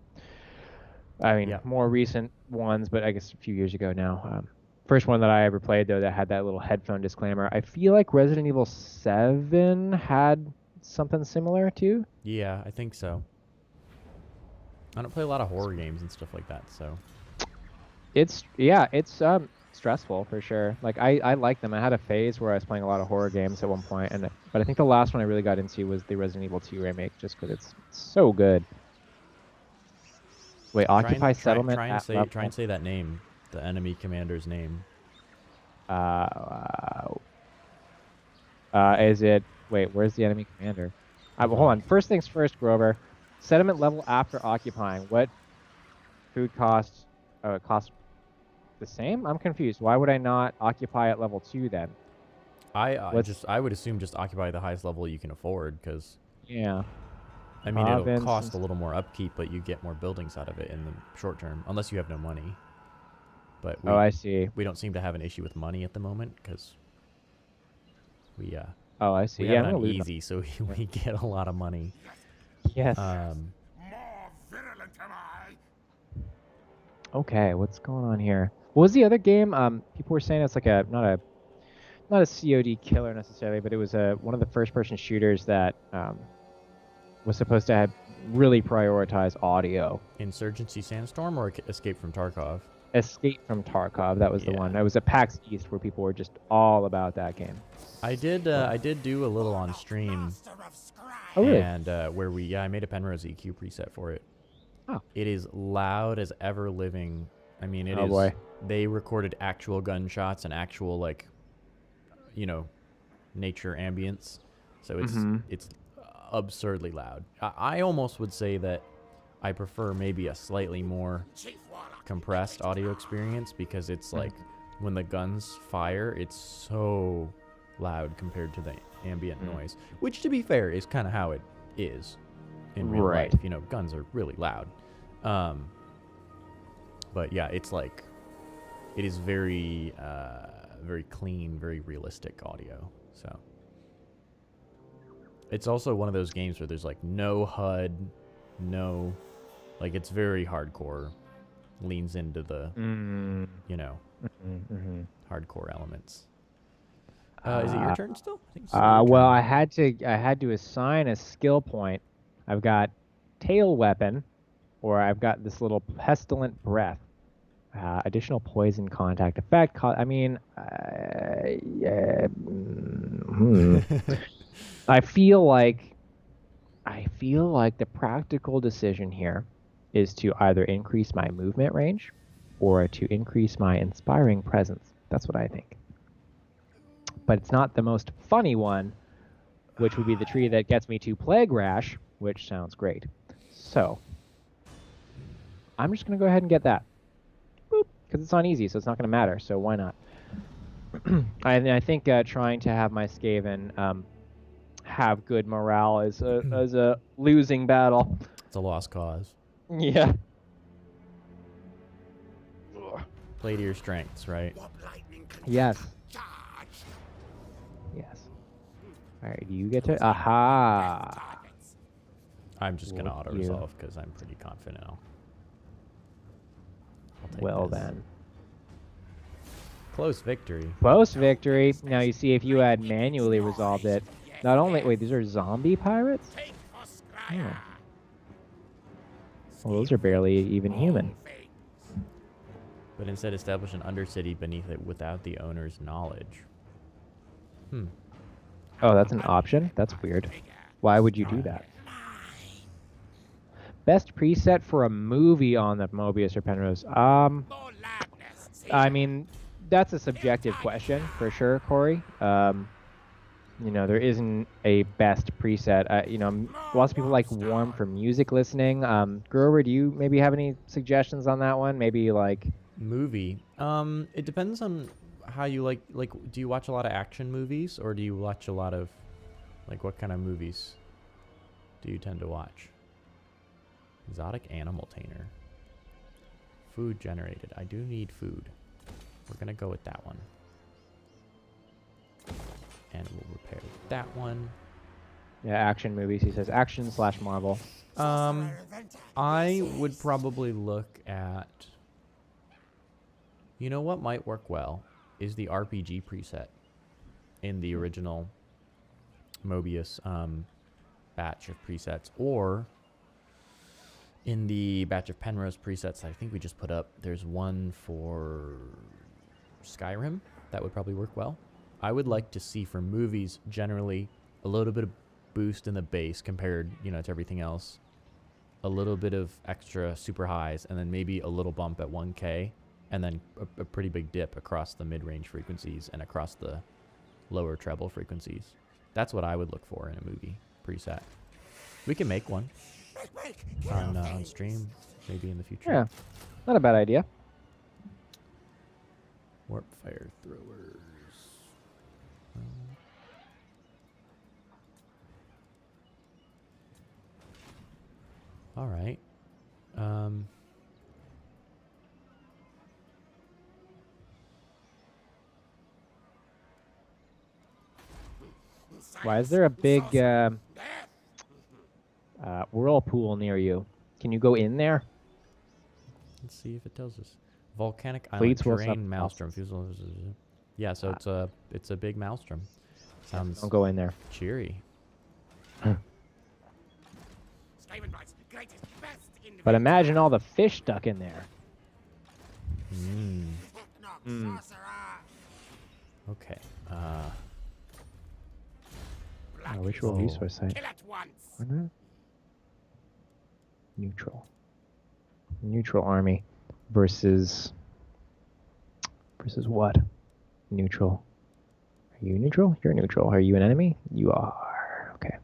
I mean,
Yep.
more recent ones, but I guess a few years ago now. First one that I ever played though that had that little headphone disclaimer. I feel like Resident Evil 7 had something similar too.
Yeah, I think so. I don't play a lot of horror games and stuff like that, so.
It's stressful for sure. Like I like them. I had a phase where I was playing a lot of horror games at one point, but I think the last one I really got into was the Resident Evil 2 remake, just because it's so good. Wait, Occupy Settlement
Try and
at
say
level.
that name, the enemy commander's name.
Is it? Wait, where's the enemy commander? Hold on. First things first, Grover. Settlement level after occupying. What food costs? Oh, it costs the same? I'm confused. Why would I not occupy at level 2 then?
I would assume just occupy the highest level you can afford, because
Yeah.
I mean it'll
Province
cost a little more upkeep, but you get more buildings out of it in the short term, unless you have no money. But
Oh, I see.
we don't seem to have an issue with money at the moment, because we
Oh, I see.
we
Yeah,
have
I'm
it
gonna
on
lose
easy, so we get a lot of money.
Yes.
More virulent am I.
Okay, what's going on here? What was the other game? People were saying it's like not a COD killer necessarily, but it was one of the first-person shooters that was supposed to have really prioritize audio.
Insurgency Sandstorm or Escape from Tarkov?
Escape from Tarkov, that was the
Yeah.
one. It was at PAX East where people were just all about that game.
I did do a little on stream,
Oh, really?
and where I made a Penrose EQ preset for it.
Oh.
It is loud as ever living. I mean, it
Oh,
is.
boy.
They recorded actual gunshots and actual, like, nature ambience, so it's absurdly loud. I almost would say that I prefer maybe a slightly more compressed audio experience, because it's like when the guns fire, it's so loud compared to the ambient noise, which, to be fair, is kind of how it is in real
Right.
life. Guns are really loud. But yeah, it's like, it is very very clean, very realistic audio. So it's also one of those games where there's like no HUD, it's very hardcore, leans into the hardcore elements. Is it your turn still? I think it's your
Well,
turn.
I had to assign a skill point. I've got tail weapon, or I've got this little pestilent breath. Additional poison contact effect. I feel like the practical decision here is to either increase my movement range or to increase my inspiring presence. That's what I think. But it's not the most funny one, which would be the tree that gets me to Plague Rash, which sounds great. So I'm just going to go ahead and get that. Boop, because it's on easy, so it's not going to matter. So why not? I think trying to have my Skaven have good morale is a losing battle.
It's a lost cause.
Yeah.
Play to your strengths, right?
Yes. Yes. All right, do you get to... Aha!
I'm just going to
Look
auto-resolve because I'm pretty confident I'll take
Well
this.
then.
Close victory.
Close victory. Now you see if you had manually resolved it, not only... Wait, these are zombie pirates? Oh. Well, those are barely even human.
But instead establish an undercity beneath it without the owner's knowledge.
Oh, that's an option? That's weird. Why would you do that? Best preset for a movie on the Mobius or Penrose? I mean, that's a subjective question for sure, Corey. There isn't a best preset. Lots of people like Warm for music listening. Grover, do you maybe have any suggestions on that one? Maybe like...
Movie. It depends on how you like, do you watch a lot of action movies, or do you watch a lot of, what kind of movies do you tend to watch? Exotic animal tamer. Food generated. I do need food. We're gonna go with that one. And we'll repair that one.
Yeah, action movies. He says action / Marvel.
I would probably look at... You know what might work well is the RPG preset in the original Mobius batch of presets, or in the batch of Penrose presets I think we just put up. There's one for Skyrim that would probably work well. I would like to see for movies generally a little bit of boost in the base compared, you know, to everything else. A little bit of extra super highs, and then maybe a little bump at 1K, and then a pretty big dip across the mid-range frequencies and across the lower treble frequencies. That's what I would look for in a movie preset. We can make one on stream, maybe in the future.
Yeah, not a bad idea.
Warp fire throwers. All right.
Why is there a big whirlpool near you? Can you go in there?
Let's see if it tells us. Volcanic island
Fleets will
terrain
sub-
maelstrom. Yeah, so it's a big maelstrom. Sounds
Don't go in there.
cheery.
But imagine all the fish stuck in there.
Okay.
Ritual
Oh.
resource site. Neutral army versus what? Neutral. Are you neutral? You're neutral. Are you an enemy? You are. Okay.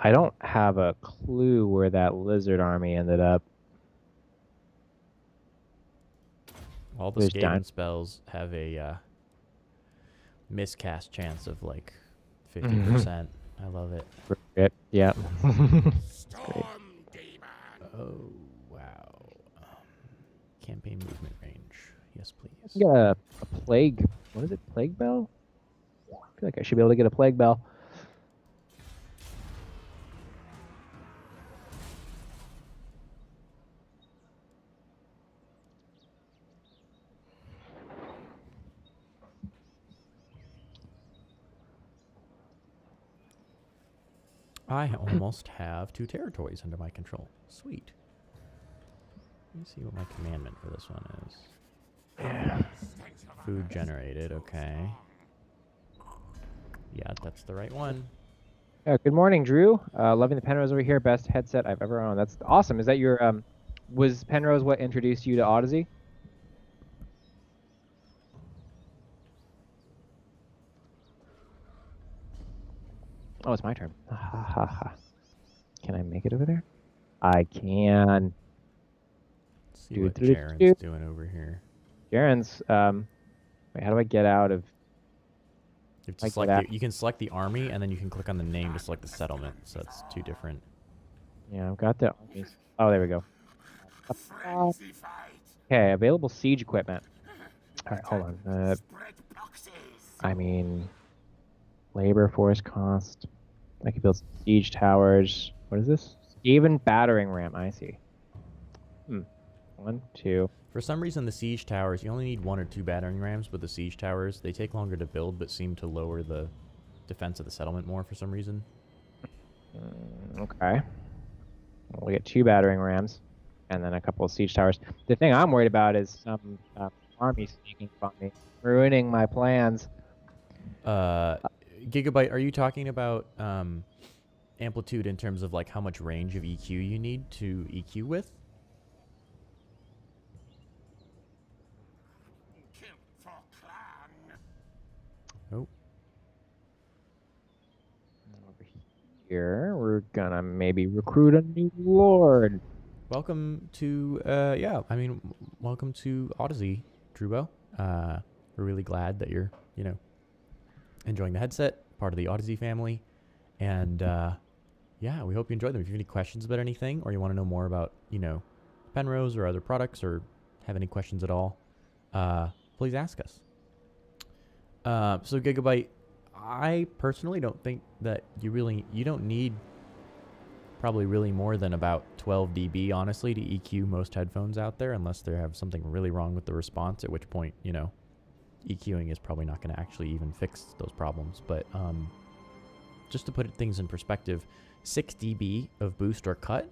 I don't have a clue where that lizard army ended up.
All the
There's
skating spells have a miscast chance of like 50%. I love it.
Yeah.
Storm demon.
Oh, wow. Campaign movement range. Yes, please.
Get a plague. What is it? Plague bell? I feel like I should be able to get a plague bell.
I almost have 2 territories under my control. Sweet. Let me see what my commandment for this one is.
Yeah.
Food generated, okay. Yeah, that's the right one.
Good morning, Drew. Loving the Penrose over here. Best headset I've ever owned. That's awesome. Is that your was Penrose what introduced you to Audeze? Oh, it's my turn. Ha ha ha. Can I make it over there? I can.
Let's see
Do,
what
do, do,
Jaren's
do.
doing over here.
Jaren's wait, how do I get out of
You, have to
like
select
that.
you can select the army, and then you can click on the name to select the settlement. So that's 2 different.
Yeah, I've got the armies. Oh, there we go.
Frenzy fight.
Okay, available siege equipment. Alright, hold on.
Spread boxes.
I mean, labor force cost. I could build siege towers. What is this? Even battering ram. I see. 1, 2.
For some reason, the siege towers, you only need 1 or 2 battering rams, but the siege towers, they take longer to build, but seem to lower the defense of the settlement more for some reason.
Okay. We'll get 2 battering rams, and then a couple of siege towers. The thing I'm worried about is some army sneaking up on me, ruining my plans.
Gigabyte, are you talking about amplitude in terms of like how much range of EQ you need to EQ with?
Kill for clan.
Oh,
Over here, we're gonna maybe recruit a new lord.
welcome to welcome to Audeze, Drubo. We're really glad that you're enjoying the headset, part of the Audeze family, and yeah, we hope you enjoyed them. If you have any questions about anything, or you want to know more about, Penrose or other products, or have any questions at all, please ask us. So Gigabyte, I personally don't think that you don't need probably really more than about 12 dB, honestly, to EQ most headphones out there, unless they have something really wrong with the response, at which point, EQing is probably not going to actually even fix those problems. But just to put things in perspective, 6 dB of boost or cut,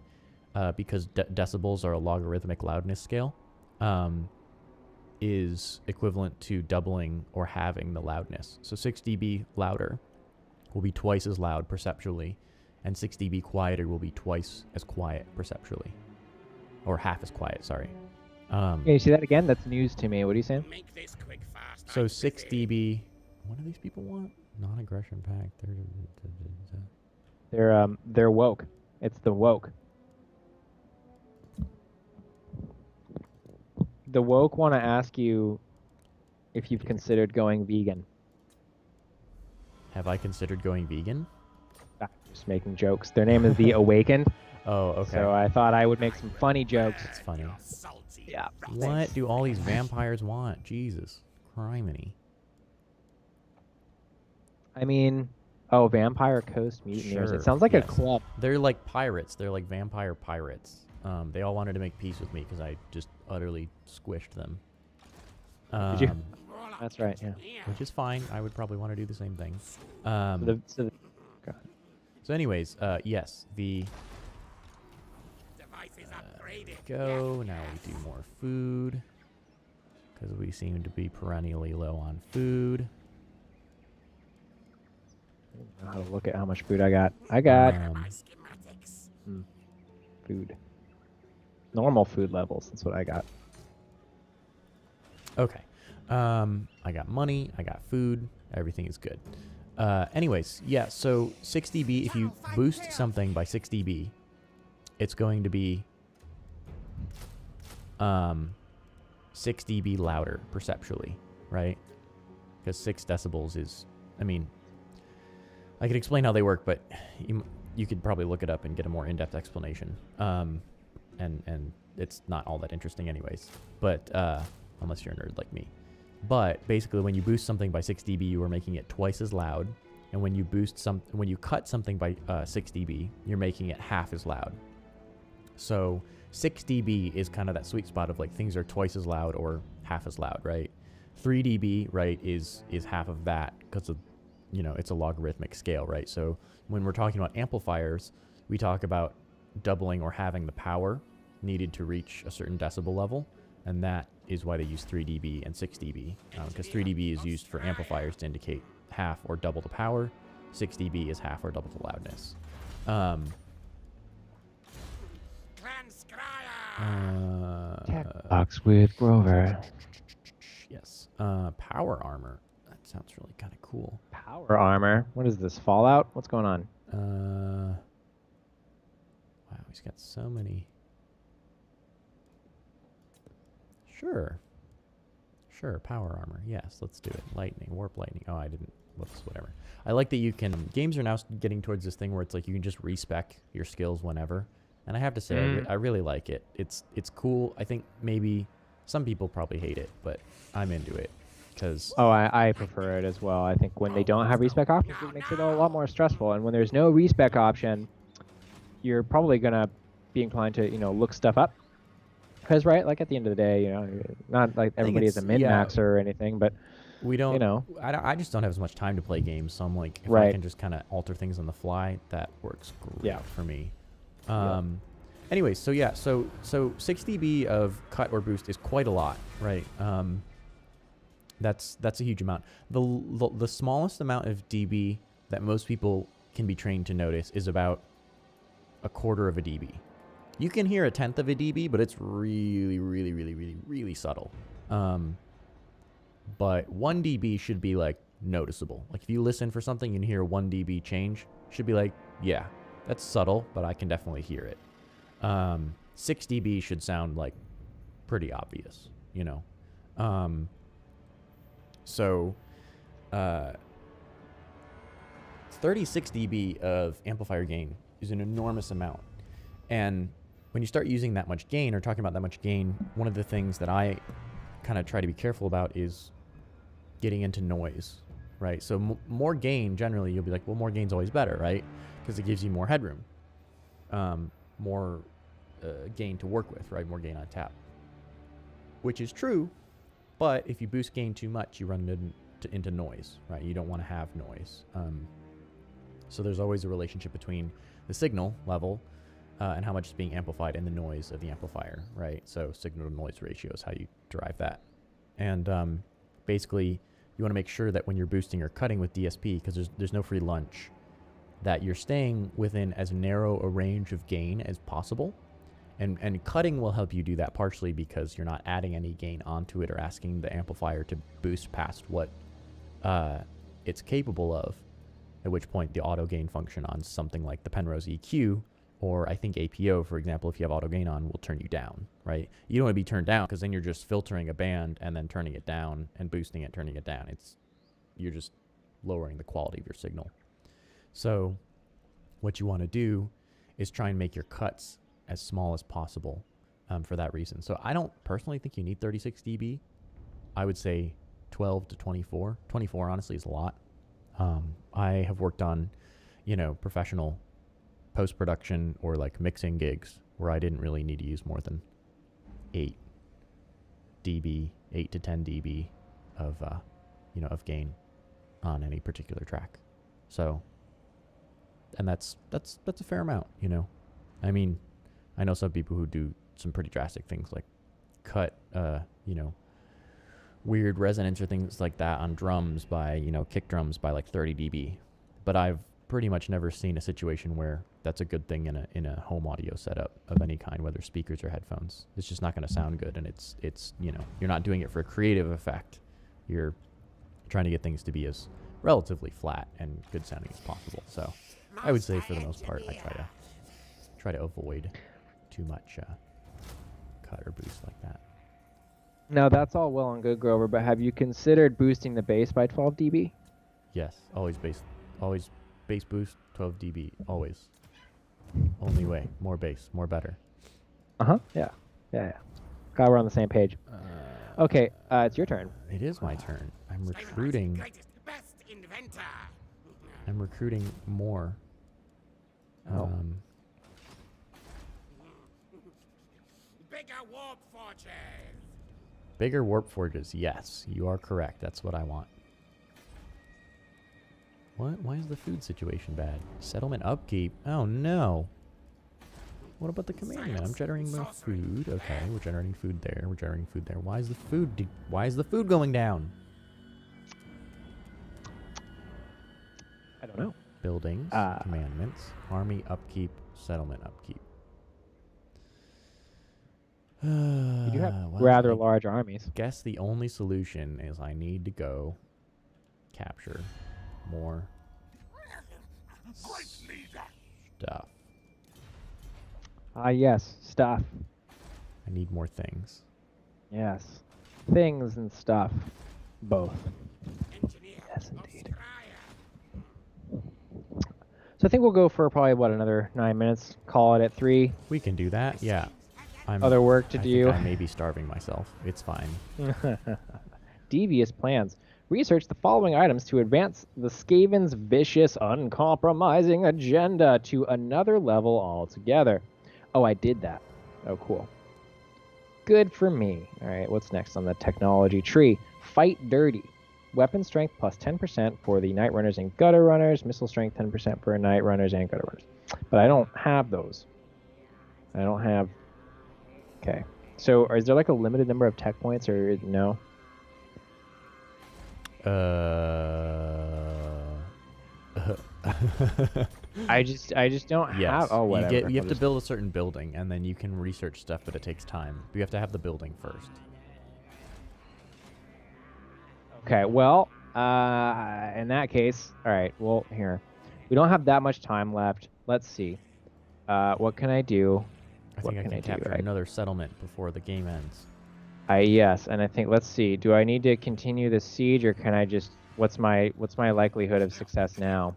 because decibels are a logarithmic loudness scale, is equivalent to doubling or halving the loudness. So 6 dB louder will be twice as loud perceptually, and 6 dB quieter will be twice as quiet perceptually. Or half as quiet, sorry.
Can you see that again? That's news to me. What are you saying?
Make this quick, fast.
So 6 dB... What do these people want? Non-aggression pack.
They're woke. It's the woke. The woke want to ask you if you've considered going vegan.
Have I considered going vegan?
I'm just making jokes. Their name is the Awakened.
Oh, okay.
So I thought I would make some funny jokes.
That's funny.
Yeah.
What do all these vampires want? Jesus. Criminy.
I mean, Vampire Coast Mutineers.
Sure,
It sounds like
yes.
a club.
They're like pirates. They're like vampire pirates. They all wanted to make peace with me because I just utterly squished them.
Did you? That's right, yeah.
Which is fine. I would probably want to do the same thing. So anyways, yes, the... go. Now we do more food, because we seem to be perennially low on food.
I don't know how to look at how much food I got. I got food. Normal food levels. That's what I got.
Okay. I got money. I got food. Everything is good. Anyways, yeah, so 6 dB, if you boost something by 6 dB, it's going to be 6 dB louder perceptually, right? Because 6 decibels is, I mean, I could explain how they work, but you could probably look it up and get a more in-depth explanation. And it's not all that interesting anyways, but unless you're a nerd like me. But basically, when you boost something by 6 dB, you are making it twice as loud. And when you when you cut something by 6 dB, you're making it half as loud. So 6 dB is kind of that sweet spot of like things are twice as loud or half as loud, right? 3 dB, right, is half of that because of, it's a logarithmic scale, right? So when we're talking about amplifiers, we talk about doubling or halving the power needed to reach a certain decibel level, and that is why they use 3 dB and 6 dB, because 3 dB is used for amplifiers to indicate half or double the power. 6 dB is half or double the loudness.
Box with Grover.
Yes. Power armor. That sounds really kind of cool.
Power armor. What is this? Fallout? What's going on?
Wow, he's got so many. Sure, power armor. Yes, let's do it. Lightning, warp lightning. Oh, I didn't. Whoops, whatever. I like that you can... Games are now getting towards this thing where it's like you can just respec your skills whenever. And I have to say, I really like it. It's cool. I think maybe some people probably hate it, but I'm into it. Because...
Oh, I prefer it as well. I think when they don't have respec options, it makes it a lot more stressful. And when there's no respec option, you're probably going to be inclined to, look stuff up. Because, right, like at the end of the day, not like everybody is a min-maxer or anything, but,
we don't, I just don't have as much time to play games, so I'm like, if I can just kind of alter things on the fly, that works great for me. Anyways, so yeah, so 6 dB of cut or boost is quite a lot, right? That's a huge amount. The smallest amount of dB that most people can be trained to notice is about a quarter of a dB. You can hear a tenth of a dB, but it's really, really, really, really, really subtle. But 1 dB should be like noticeable. Like if you listen for something and hear 1 dB change, should be like, yeah, that's subtle, but I can definitely hear it. 6 dB should sound like pretty obvious, 36 dB of amplifier gain is an enormous amount. And when you start using that much gain or talking about that much gain, one of the things that I kind of try to be careful about is getting into noise, right? So more gain, generally, you'll be like, well, more gain's always better, right? Because it gives you more headroom, more gain to work with, right? More gain on tap, which is true. But if you boost gain too much, you run into noise, right? You don't want to have noise. So there's always a relationship between the signal level and how much is being amplified and the noise of the amplifier, right? So signal to noise ratio is how you derive that. And basically, you want to make sure that when you're boosting or cutting with DSP, because there's no free lunch, that you're staying within as narrow a range of gain as possible. And cutting will help you do that partially because you're not adding any gain onto it or asking the amplifier to boost past what it's capable of, at which point the auto gain function on something like the Penrose EQ, or I think APO, for example, if you have auto gain on, will turn you down, right? You don't want to be turned down because then you're just filtering a band and then turning it down and boosting it, turning it down. You're just lowering the quality of your signal. So what you want to do is try and make your cuts as small as possible for that reason. So I don't personally think you need 36 dB. I would say 12 to 24. 24, honestly, is a lot. I have worked on, professional post-production or like mixing gigs where I didn't really need to use more than 8 to 10 dB of, of gain on any particular track. So, and that's a fair amount, I mean, I know some people who do some pretty drastic things like cut, weird resonance or things like that on drums by, kick drums by like 30 dB. But I've pretty much never seen a situation where that's a good thing in a home audio setup of any kind, whether speakers or headphones. It's just not going to sound good, and it's you're not doing it for a creative effect. You're trying to get things to be as relatively flat and good sounding as possible. So I would say for the most part, I try to avoid too much cut or boost like that.
Now that's all well and good, Grover, but have you considered boosting the bass by 12 dB?
Yes, always bass boost, 12 dB, always. Only way, more bass, more better.
Yeah. Glad we're on the same page. Okay, it's your turn.
It is my turn. I'm recruiting. I'm recruiting more.
Bigger warp forges.
Bigger warp forges. Yes, you are correct. That's what I want. What? Why is the food situation bad? Settlement upkeep. Oh no. What about the commandment? I'm generating more food. Okay, we're generating food there. We're generating food there. Why is the food? Why is the food going down?
I don't know.
Buildings, commandments, army upkeep, settlement upkeep.
You do have rather large armies.
Guess the only solution is I need to go capture more stuff.
Yes, stuff.
I need more things.
Yes. Things and stuff. Both. Yes, indeed. So I think we'll go for probably, another 9 minutes. Call it at 3.
We can do that, yeah.
Other work to do.
Think I may be starving myself. It's fine.
Devious plans. Research the following items to advance the Skaven's vicious, uncompromising agenda to another level altogether. Oh, I did that. Oh, cool. Good for me. All right, what's next on the technology tree? Fight dirty. Weapon strength plus 10% for the Night Runners and Gutter Runners. Missile strength 10% for Night Runners and Gutter Runners. But I don't have those. I don't have... Okay. So is there like a limited number of tech points or no? I just don't have... Oh, whatever.
You have to build a certain building, and then you can research stuff, but it takes time. You have to have the building first.
Okay, well, in that case, all right, well, here. We don't have that much time left. Let's see. What can I do?
I think I can capture another settlement before the game ends.
Yes, and I think, let's see. Do I need to continue the siege, or can I just... What's my likelihood of success now?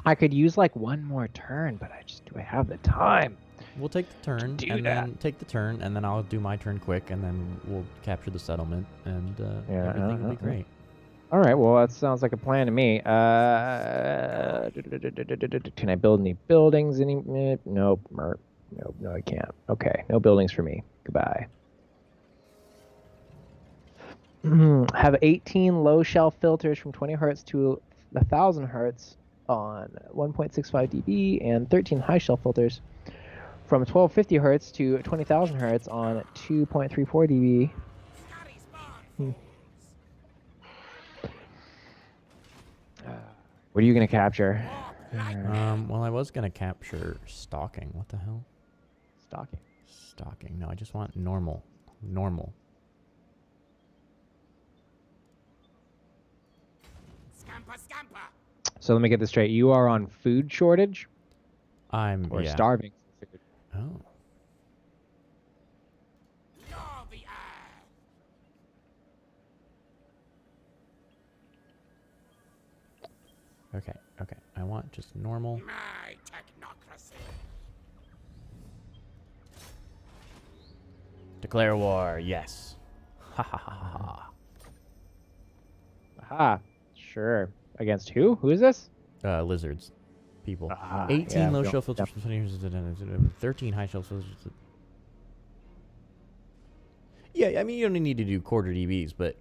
I could use like one more turn, but do I have the time?
We'll take the turn,
do
and
that.
then take the turn, and then I'll do my turn quick, and then we'll capture the settlement, and everything will be great.
All right, well, that sounds like a plan to me. Can I build any buildings? Nope. Nope, no, I can't. Okay, no buildings for me. Goodbye. Have 18 low shelf filters from 20 hertz to 1,000 hertz on 1.65 dB, and 13 high shelf filters from 1250 hertz to 20,000 hertz on 2.34 dB. What are you going to capture?
Well, I was going to capture stalking. What the hell?
Stalking.
Stalking. No, I just want normal. Normal.
So let me get this straight. You are on food shortage? Or
yeah.
starving for food?
Oh. Okay, okay. I want just normal.
My technocracy.
Declare war, yes. Ha ha ha ha.
Aha. Sure. Against who? Who is this?
Lizards. People.
Ah,
18
yeah,
low
don't-
shelf filters,
don't-
13 high shelf filters. Yeah, I mean, you don't need to do quarter dBs, but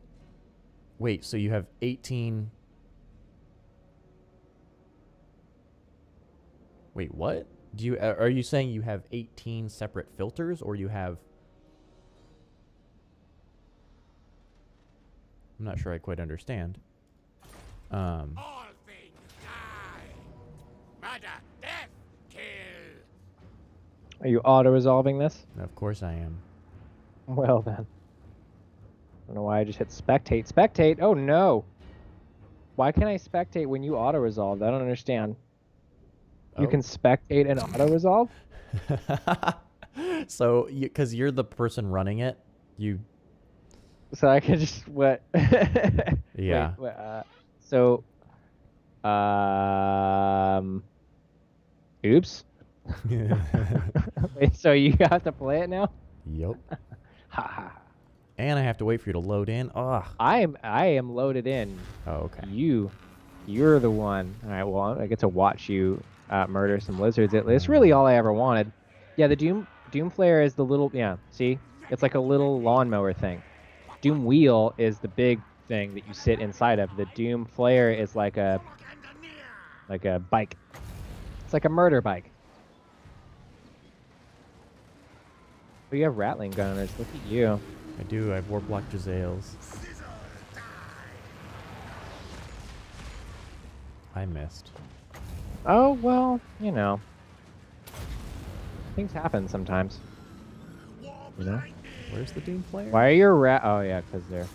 wait, so you have 18. Wait, what? Do you are you saying you have 18 separate filters, or you have? I'm not sure I quite understand.
All things die. Murder, death, kill.
Are you auto-resolving this?
Of course I am.
Well then. I don't know why I just hit spectate. Spectate? Oh no! Why can I spectate when you auto-resolved? I don't understand. You
Oh.
can spectate and auto-resolve?
So, because you're the person running it, you.
So I can just what?
Yeah.
Wait, so, oops. Wait, so you have to play it now?
Yup.
Ha ha.
And I have to wait for you to load in. Ugh.
I am loaded in.
Oh, okay.
You're the one. All right. Well, I get to watch you murder some lizards. It's really all I ever wanted. Yeah, the Doom Flare is the little. Yeah. See, it's like a little lawnmower thing. Doom Wheel is the big thing that you sit inside of. The Doom Flare is like a bike. It's like a murder bike. Oh, you have Rattling gunners. Look at you.
I do. I have Warplock Jazales. I missed.
Oh, well, you know. Things happen sometimes. You know?
Where's the Doom Flare?
Why are your Oh, yeah, because they're...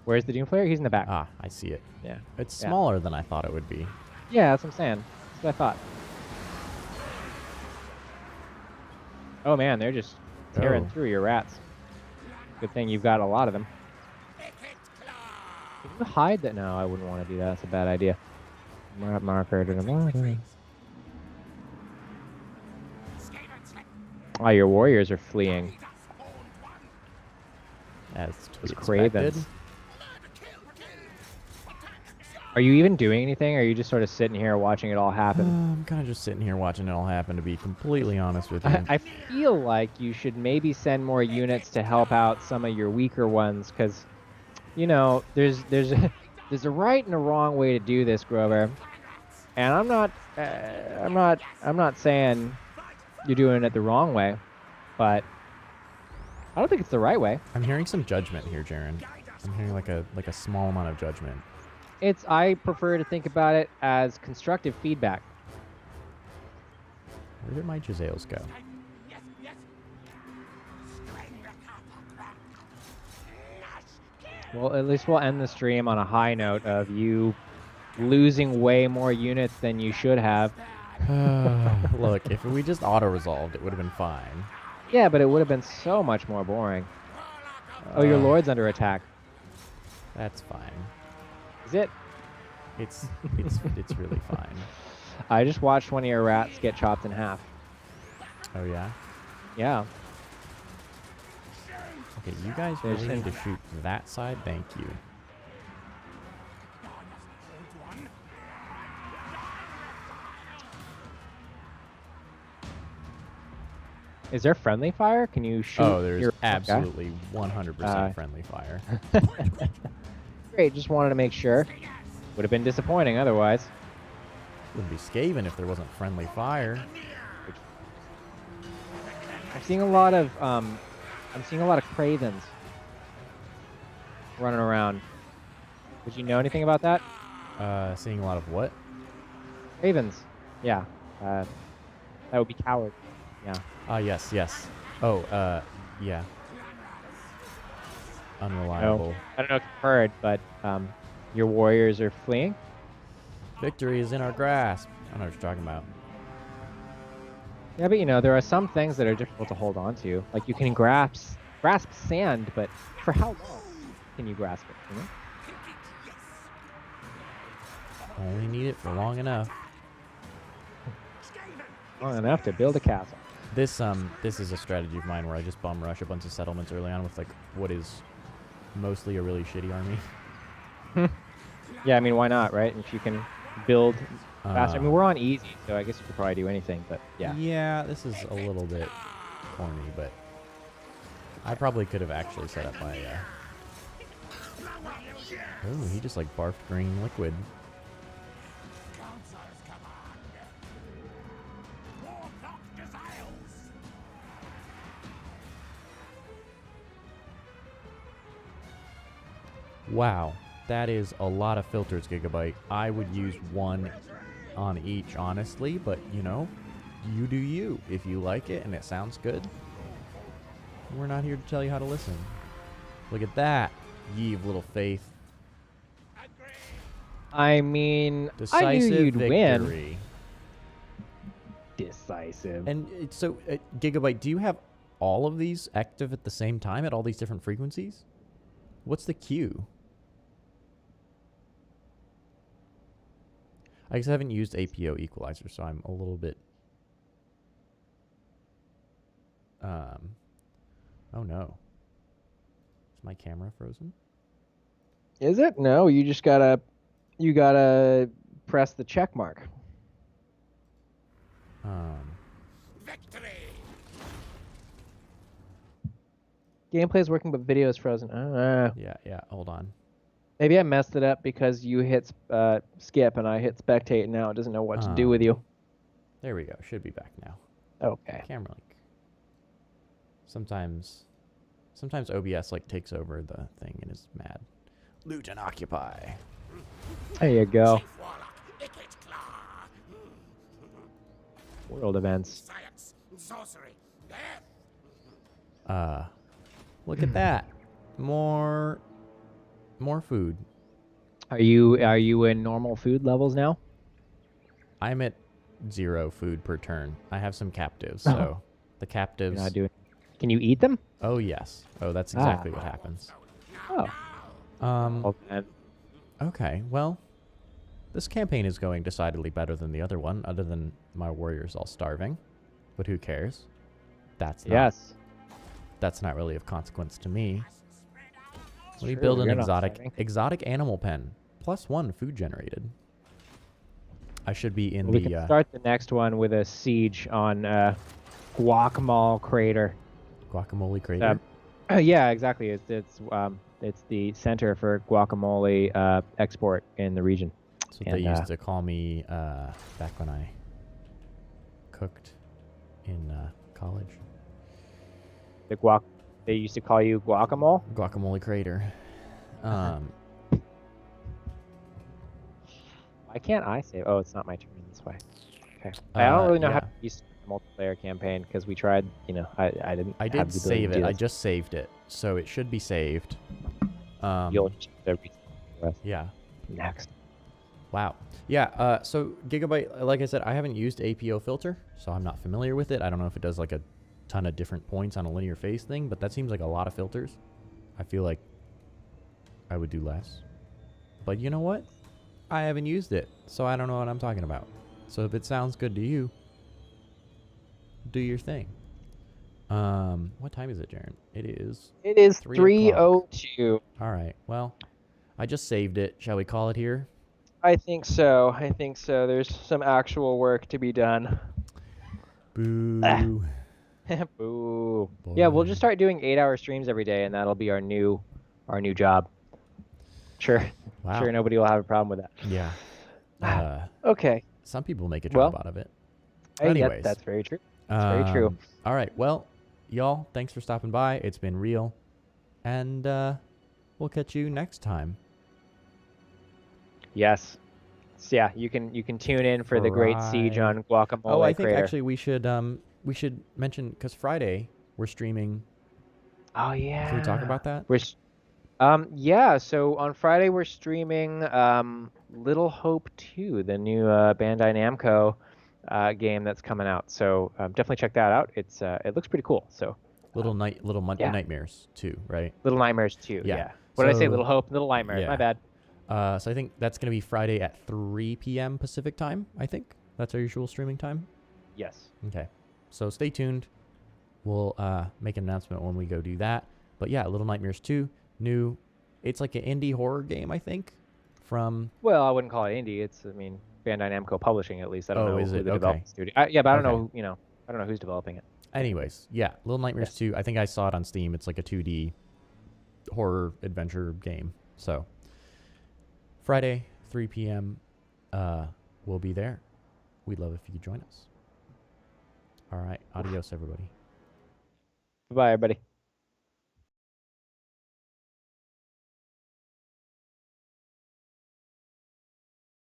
Where's the Doom Flare? He's in the back.
Ah, I see it.
Yeah.
It's
Yeah.
smaller than I thought it would be.
Yeah, that's what I'm saying. That's what I thought. Oh, man, they're just tearing
Oh.
through your rats. Good thing you've got a lot of them. Can you hide that? No, I wouldn't want to do that. That's a bad idea. Marker to the marker. Oh, your warriors are fleeing.
As to
Those
be
cravens.
expected.
Are you even doing anything, or are you just sort of sitting here watching it all happen?
I'm kind of just sitting here watching it all happen, to be completely honest with you.
I feel like you should maybe send more units to help out some of your weaker ones, because, you know, there's a right and a wrong way to do this, Grover. And I'm not saying you're doing it the wrong way, but I don't think it's the right way.
I'm hearing some judgment here, Jaren. I'm hearing like a small amount of judgment.
I prefer to think about it as constructive feedback.
Where did my Jazales go?
Well, at least we'll end the stream on a high note of you losing way more units than you should have.
Look, if we just auto-resolved, it would have been fine.
Yeah, but it would have been so much more boring. Oh, your lord's under attack.
That's fine.
Is it?
It's really fine.
I just watched one of your rats get chopped in half.
Oh yeah.
Yeah.
Okay, you guys
There's
really need
an-
to shoot that side. Thank you.
Is there friendly fire? Can you shoot?
Oh, there's
your
absolutely 100%
Uh,
friendly fire.
Great. Just wanted to make sure. Would have been disappointing otherwise.
Wouldn't be Skaven if there wasn't friendly fire.
I'm seeing a lot of cravens running around. Would you know anything about that?
Seeing a lot of what?
Ravens. Yeah. That would be coward. Yeah.
Ah, yes, yes. Oh, yeah. Unreliable.
I don't know if you've heard, but your warriors are fleeing.
Victory is in our grasp. I don't know what you're talking about.
Yeah, but you know, there are some things that are difficult to hold on to. Like you can grasp sand, but for how long can you grasp it? You know?
Only need it for long enough.
Long enough to build a castle.
This is a strategy of mine where I just bum rush a bunch of settlements early on with like what is mostly a really shitty army.
Yeah, I mean, why not, right? If you can build faster. I mean,
Uh,
we're on easy, so I guess you could probably do anything, but yeah.
Yeah, this is a little bit corny, but I probably could have actually set up my. Oh, he just like barfed green liquid. Wow, that is a lot of filters, Gigabyte. I would use one on each, honestly, but you know, you do you. If you like it and it sounds good, we're not here to tell you how to listen. Look at that, ye of little faith.
I mean,
Decisive
I knew you'd win.
victory.
Decisive.
And so, Gigabyte, do you have all of these active at the same time at all these different frequencies? What's the queue? I guess I haven't used APO equalizer, so I'm a little bit... Oh no. Is my camera frozen?
Is it? No, you gotta press the check mark.
Victory!
Gameplay's working, but video is frozen.
Yeah, hold on.
Maybe I messed it up because you hit skip and I hit spectate, and now it doesn't know what to do with you.
There we go. Should be back now.
Okay.
Camera link. Sometimes OBS like takes over the thing and is mad. Loot and occupy.
There you go.
Chief Warlock, Ickit Claw.
World events.
Science, sorcery, death.
Look at that. More food.
Are you in normal food levels now?
I'm at 0 food per turn. I have some captives, so the captives.
You're not doing. Can you eat them?
Oh yes. Oh, that's exactly what happens.
Oh. Well, then,
Okay. Well, this campaign is going decidedly better than the other one, other than my warriors all starving. But who cares? That's not,
yes.
That's not really of consequence to me. Let me
True,
build an
you're not starving.
exotic animal pen. +1 food generated. I should be in
We
the
can start the next one with a siege on Guacamole Crater.
guacamole crater.
Yeah, exactly. It's the center for guacamole export in the region.
That's what they used to call me back when I cooked in college.
They used to call you guacamole.
Guacamole crater.
Why can't I save? Oh, it's not my turn this way. Okay. I don't really know how to use the multiplayer campaign because we tried. You know, I didn't.
I
have
did
the ability
save
to
it.
do
I
this.
just saved it, so it should be saved.
You'll just everything for us
Yeah.
next.
Wow. Yeah. So Gigabyte, like I said, I haven't used APO filter, so I'm not familiar with it. I don't know if it does like a ton of different points on a linear phase thing, but that seems like a lot of filters. I feel like I would do less. But you know what? I haven't used it, so I don't know what I'm talking about. So if it sounds good to you, do your thing. What time is it, Jaren? It is
It is
3 o'clock.
3:02.
All right. Well, I just saved it. Shall we call it here?
I think so. There's some actual work to be done.
Boo.
Boo.
Boy.
Yeah, we'll just start doing 8-hour streams every day, and that'll be our new job. Sure.
Wow.
Sure, nobody will have a problem with that.
Yeah.
Okay.
Some people make a job out of it. Anyways.
That's very true. That's very true.
All right. Well, y'all, thanks for stopping by. It's been real. And we'll catch you next time.
Yes. So yeah, you can tune in for the Great Siege on Guacamole
Oh, I think
Crater.
actually we should mention, because Friday we're streaming.
Oh yeah.
Can we talk about that?
Yeah. So on Friday we're streaming Little Hope 2, the new Bandai Namco game that's coming out. So definitely check that out. It looks pretty cool. So
Nightmares 2, right?
Little Nightmares 2.
Yeah.
Yeah. What did I say?
So-
Little Hope, Little Nightmares.
Yeah.
My bad.
So I think that's going to be Friday at 3 p.m. Pacific time, I think. That's our usual streaming time.
Yes.
Okay. So stay tuned. We'll make an announcement when we go do that. But yeah, Little Nightmares 2, new. It's like an indie horror game, I think, from...
Well, I wouldn't call it indie. Bandai Namco publishing, at least. I don't know
is
who
it?
the
Okay.
development studio. But I don't
Okay.
know. I don't know who's developing it.
Anyways, yeah, Little Nightmares 2. I think I saw it on Steam. It's like a 2D horror adventure game. So Friday, 3 p.m. We'll be there. We'd love if you could join us. All right. Adios, everybody.
Bye, everybody.